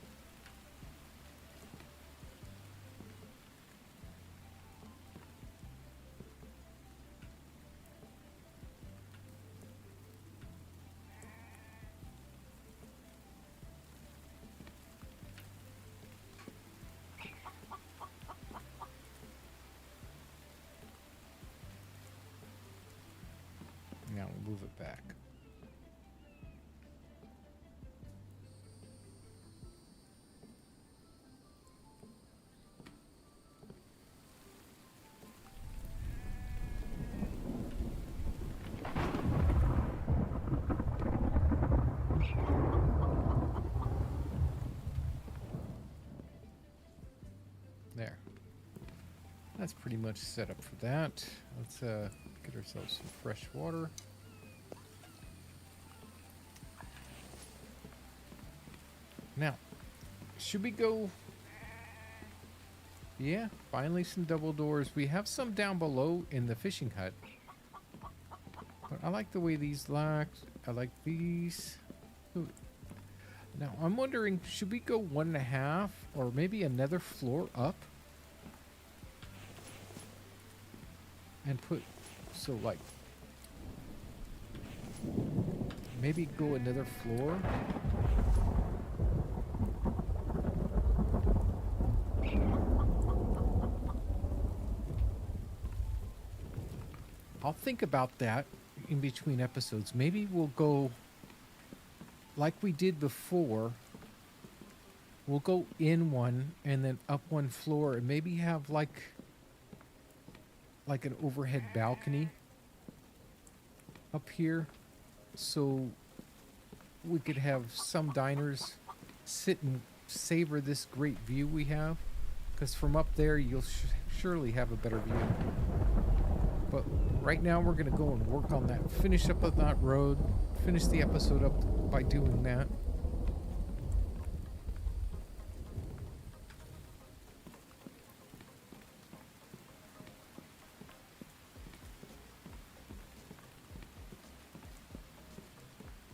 Now we'll move it back. There. That's pretty much set up for that. Let's get ourselves some fresh water. Now, should we go? Yeah, finally some double doors. We have some down below in the fishing hut. But I like the way these lock. I like these. Ooh. Now, I'm wondering, should we go 1.5 or maybe another floor up? And put, so like, maybe go another floor? I'll think about that in between episodes. Maybe we'll go like we did before. We'll go in one and then up one floor and maybe have like an overhead balcony up here so we could have some diners sit and savor this great view we have, because from up there you'll surely have a better view. But right now we're going to go and work on that, finish up on that road, finish the episode up by doing that.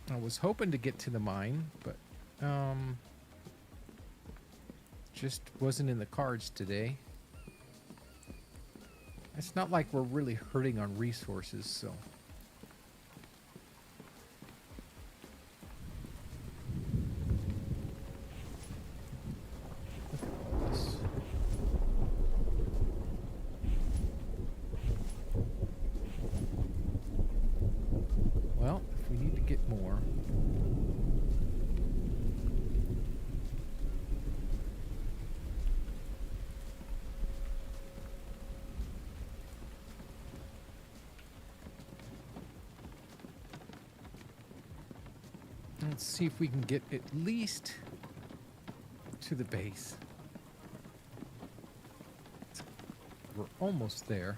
I was hoping to get to the mine, but just wasn't in the cards today. It's not like we're really hurting on resources, so. Look at all this. Well, if we need to get more. Let's see if we can get at least to the base. We're almost there.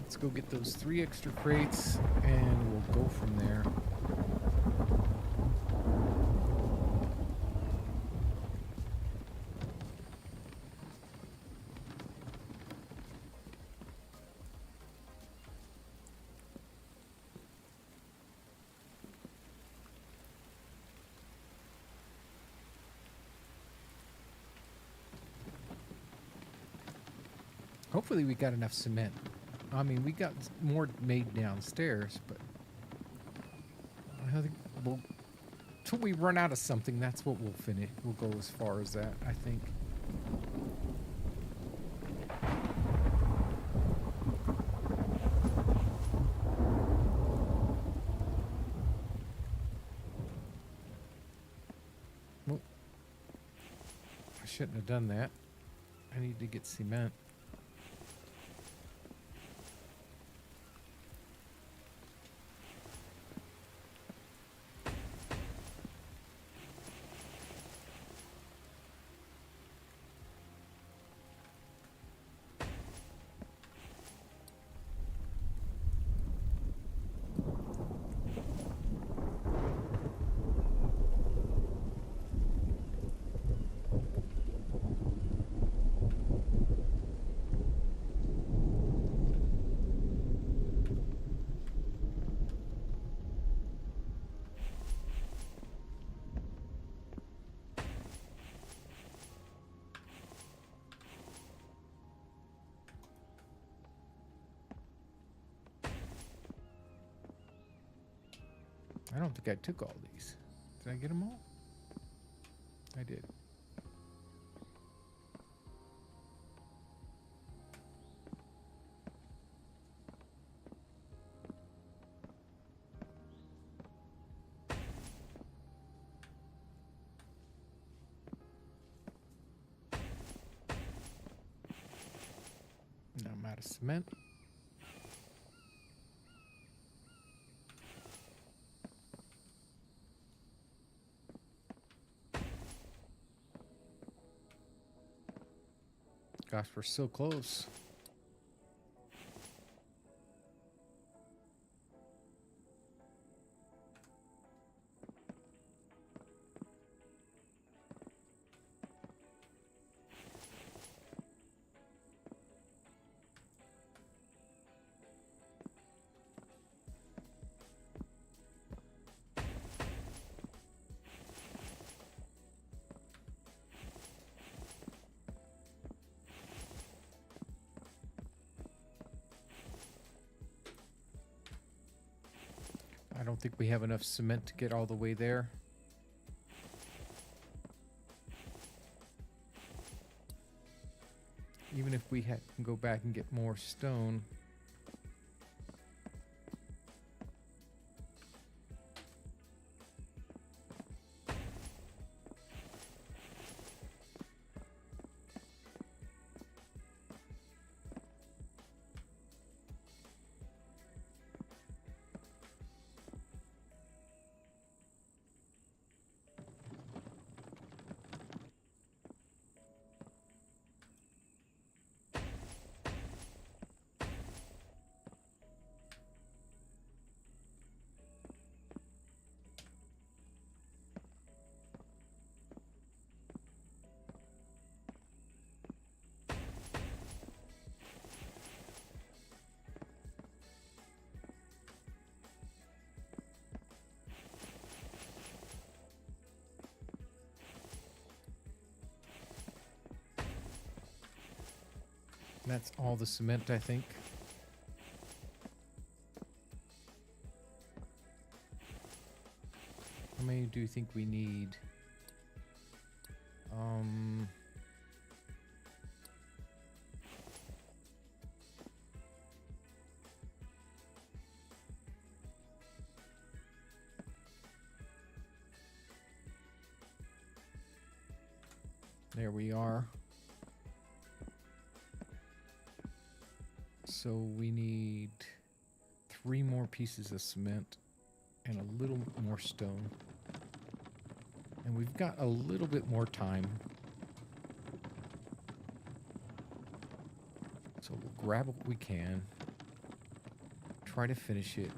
Let's go get those 3 extra crates and we'll go from there. Hopefully we got enough cement. I mean, we got more made downstairs, but I think we'll, till we run out of something, that's what we'll finish. We'll go as far as that, I think. Well, I shouldn't have done that. I need to get cement. I don't think I took all these. Did I get them all? I did. Now I'm out of cement. Gosh, we're so close. I don't think we have enough cement to get all the way there. Even if we can go back and get more stone. That's all the cement, I think. How many do you think we need? There we are. So we need 3 more pieces of cement and a little more stone. And we've got a little bit more time. So we'll grab what we can. Try to finish it.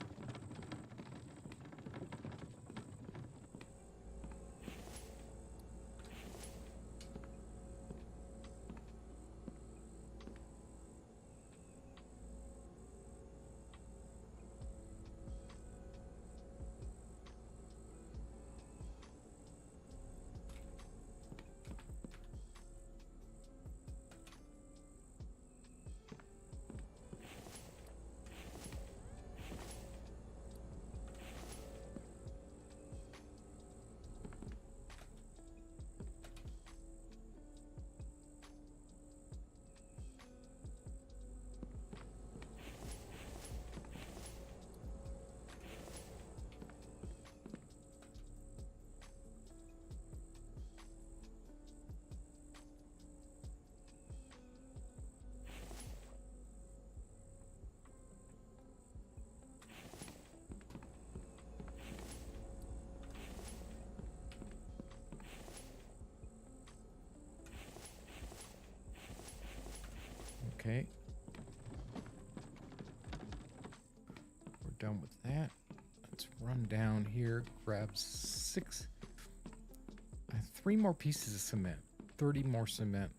Okay. We're done with that. Let's run down here, grab 3 more pieces of cement, 30 more cement.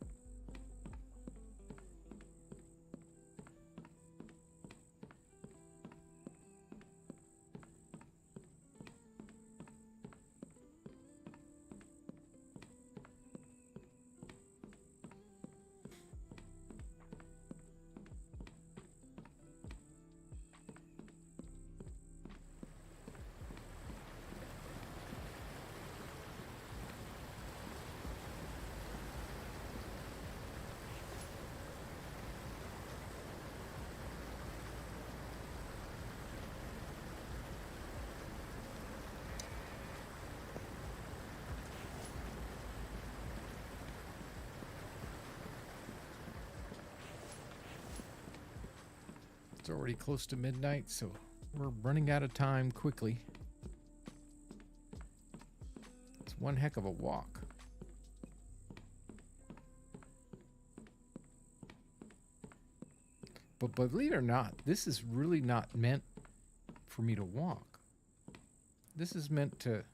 It's already close to midnight, so we're running out of time quickly. It's one heck of a walk. But believe it or not, this is really not meant for me to walk. This is meant to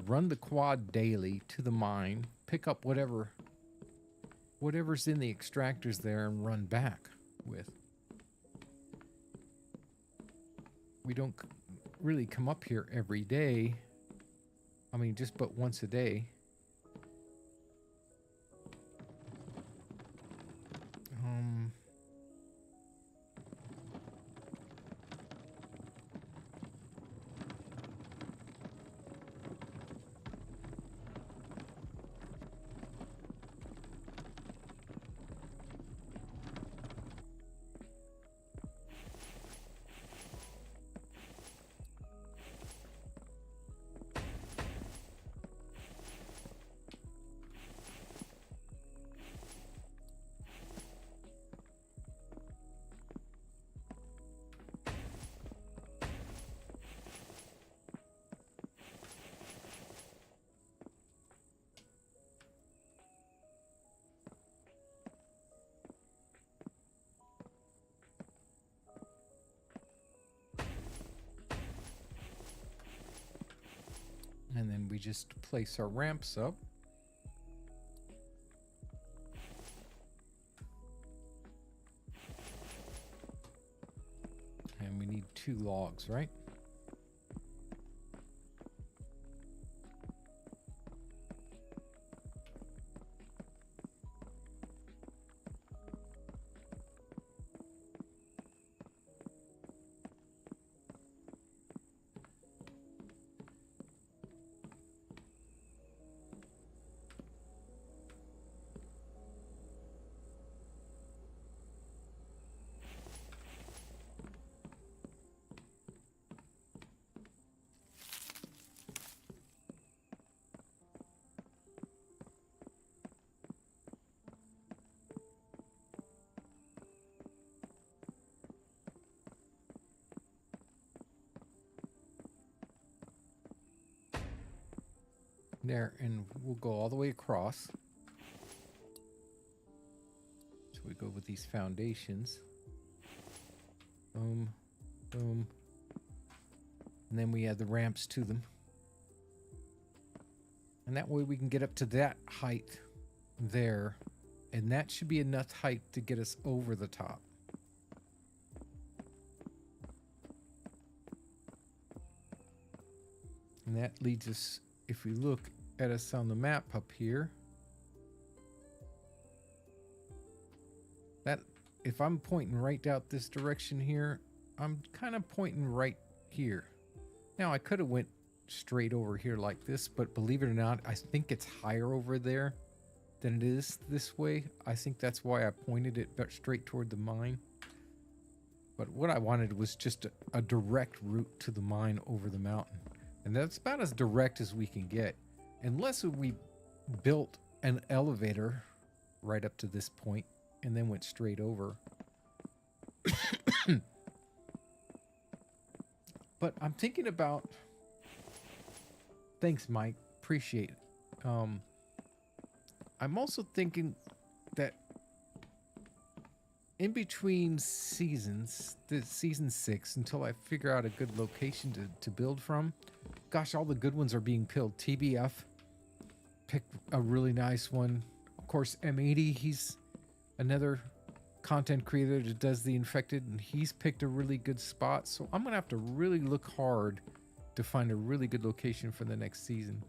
run the quad daily to the mine, pick up whatever's in the extractors there and run back with. We don't really come up here every day. I mean, just but once a day. And then we just place our ramps up. And we need 2 logs, right? There, and we'll go all the way across. So we go with these foundations. Boom, boom. And then we add the ramps to them. And that way we can get up to that height there. And that should be enough height to get us over the top. And that leads us, if we look at us on the map up here, that if I'm pointing right out this direction here, I'm kind of pointing right here. Now I could have went straight over here like this, but believe it or not, I think it's higher over there than it is this way. I think that's why I pointed it straight toward the mine. But what I wanted was just a direct route to the mine over the mountain. And that's about as direct as we can get. Unless we built an elevator right up to this point and then went straight over. But I'm thinking about... Thanks, Mike. Appreciate it. I'm also thinking that in between seasons, the season 6, until I figure out a good location to build from. Gosh, all the good ones are being pilled. TBF picked a really nice one. Of course, M80, he's another content creator that does the infected, and he's picked a really good spot. So I'm gonna have to really look hard to find a really good location for the next season.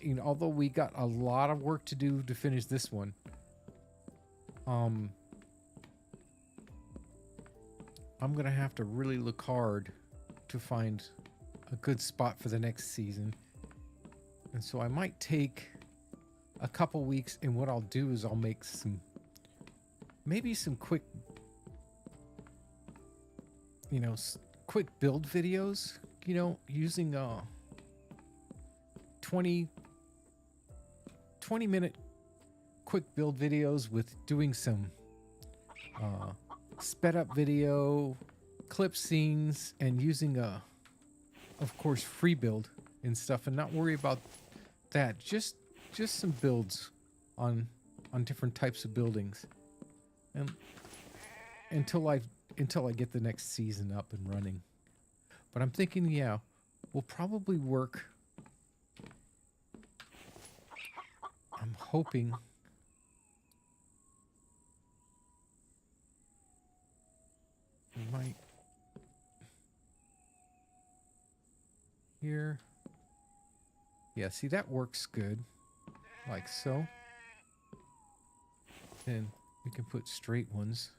You know, although we got a lot of work to do to finish this one, I'm gonna have to really look hard to find a good spot for the next season. And so I might take a couple weeks, and what I'll do is I'll make maybe some quick, you know, quick build videos, you know, using 20-minute quick build videos with doing some sped up video, clip scenes, and using of course, free build and stuff, and not worry about that. Just some builds on different types of buildings, and until I get the next season up and running. But I'm thinking, yeah, we'll probably work. I'm hoping we might here. Yeah, see, that works good, like so. And we can put straight ones.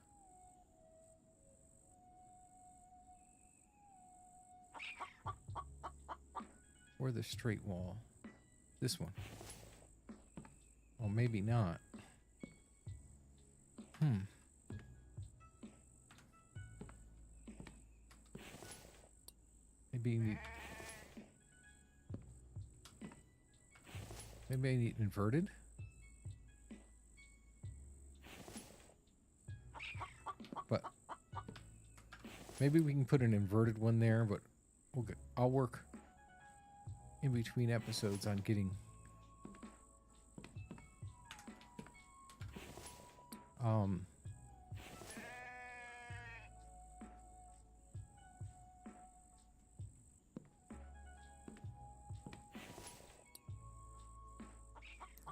Or the straight wall. This one. Well, maybe not. Maybe I need inverted. But maybe we can put an inverted one there, but I'll work in between episodes on getting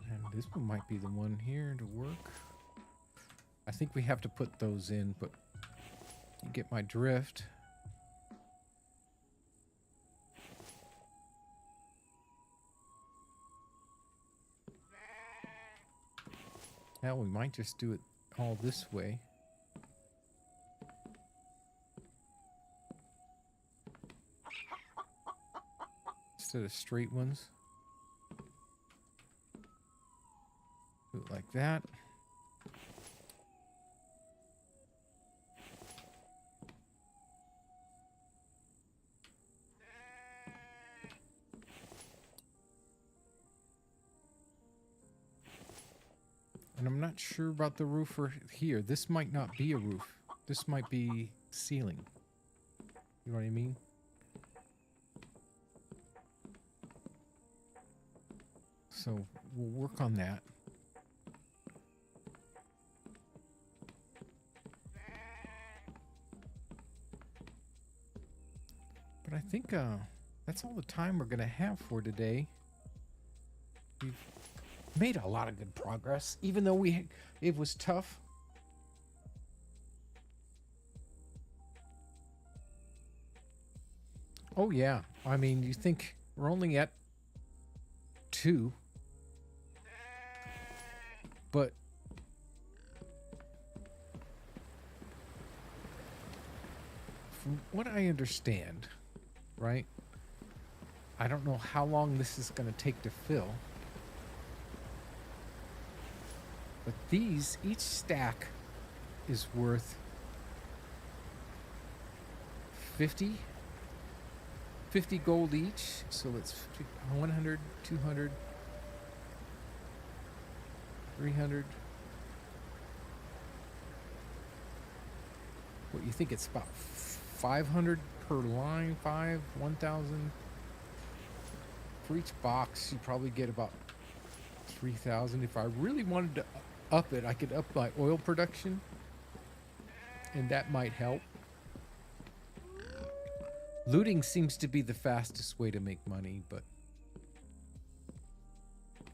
and this one might be the one here to work. I think we have to put those in, but you get my drift. Now we might just do it all this way. Instead of straight ones. Do it like that. And I'm not sure about the roof here. This might not be a roof. This might be ceiling. You know what I mean? So we'll work on that. But I think that's all the time we're going to have for today. We've made a lot of good progress, even though it was tough. Oh yeah, I mean, you think we're only at 2, but from what I understand, right? I don't know how long this is going to take to fill. But these, each stack is worth 50 gold each. So it's 100, 200, 300. What, you think it's about 500 per line? 1,000? For each box, you probably get about 3,000. If I really wanted to up it, I could up my oil production and that might help. Looting seems to be the fastest way to make money, but...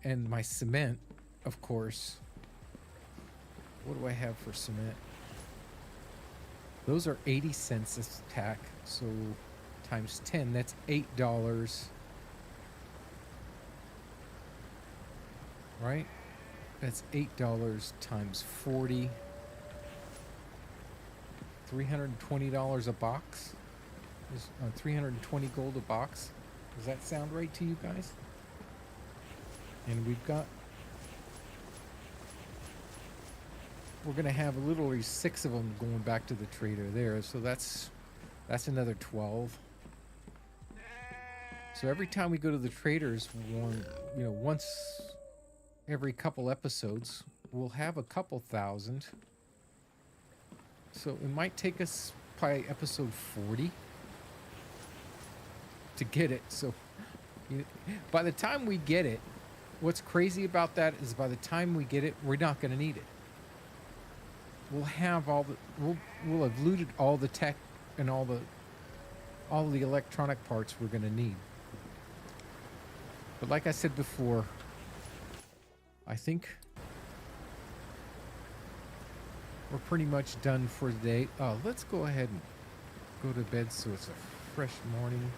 And my cement, of course. What do I have for cement? Those are 80 cents a tack, so times 10, that's $8. Right? That's $8 times 40. $320 a box? Is 320 gold a box? Does that sound right to you guys? And we're gonna have literally 6 of them going back to the trader there, so that's another 12. So every time we go to the traders, once every couple episodes, we'll have a couple thousand. So it might take us by episode 40 to get it. So by the time we get it, what's crazy about that is by the time we get it, we're not going to need it. We'll have we'll have looted all the tech and all the electronic parts we're going to need. But like I said before, I think we're pretty much done for the day. Oh, let's go ahead and go to bed so it's a fresh morning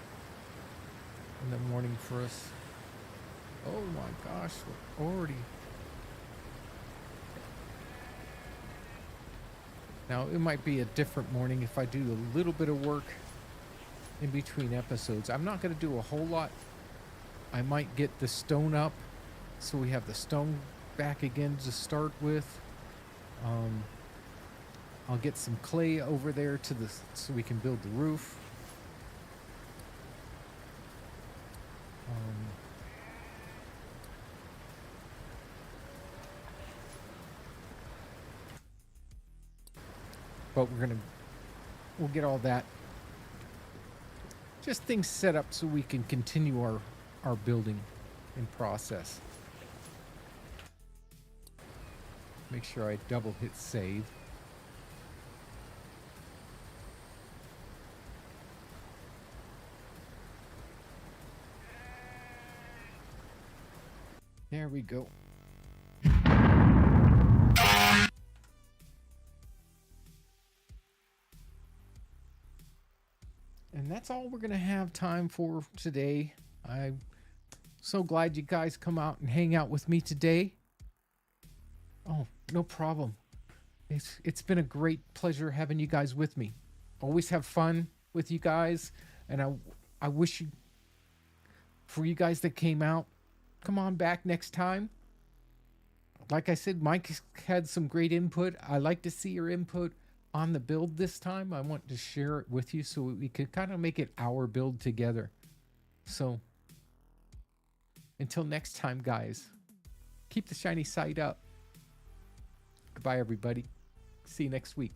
in the morning for us. Oh my gosh, we're already... Now, it might be a different morning if I do a little bit of work in between episodes. I'm not going to do a whole lot. I might get the stone up so we have the stone back again to start with. I'll get some clay over there so we can build the roof. But we'll get all that, just things set up so we can continue our building in process. Make sure I double hit save. There we go. And that's all we're going to have time for today. I'm so glad you guys come out and hang out with me today. Oh, no problem. It's been a great pleasure having you guys with me. Always have fun with you guys. And I wish for you guys that came out, come on back next time. Like I said, Mike had some great input. I like to see your input on the build this time. I want to share it with you so we could kind of make it our build together. So until next time, guys, keep the shiny side up. Goodbye, everybody. See you next week.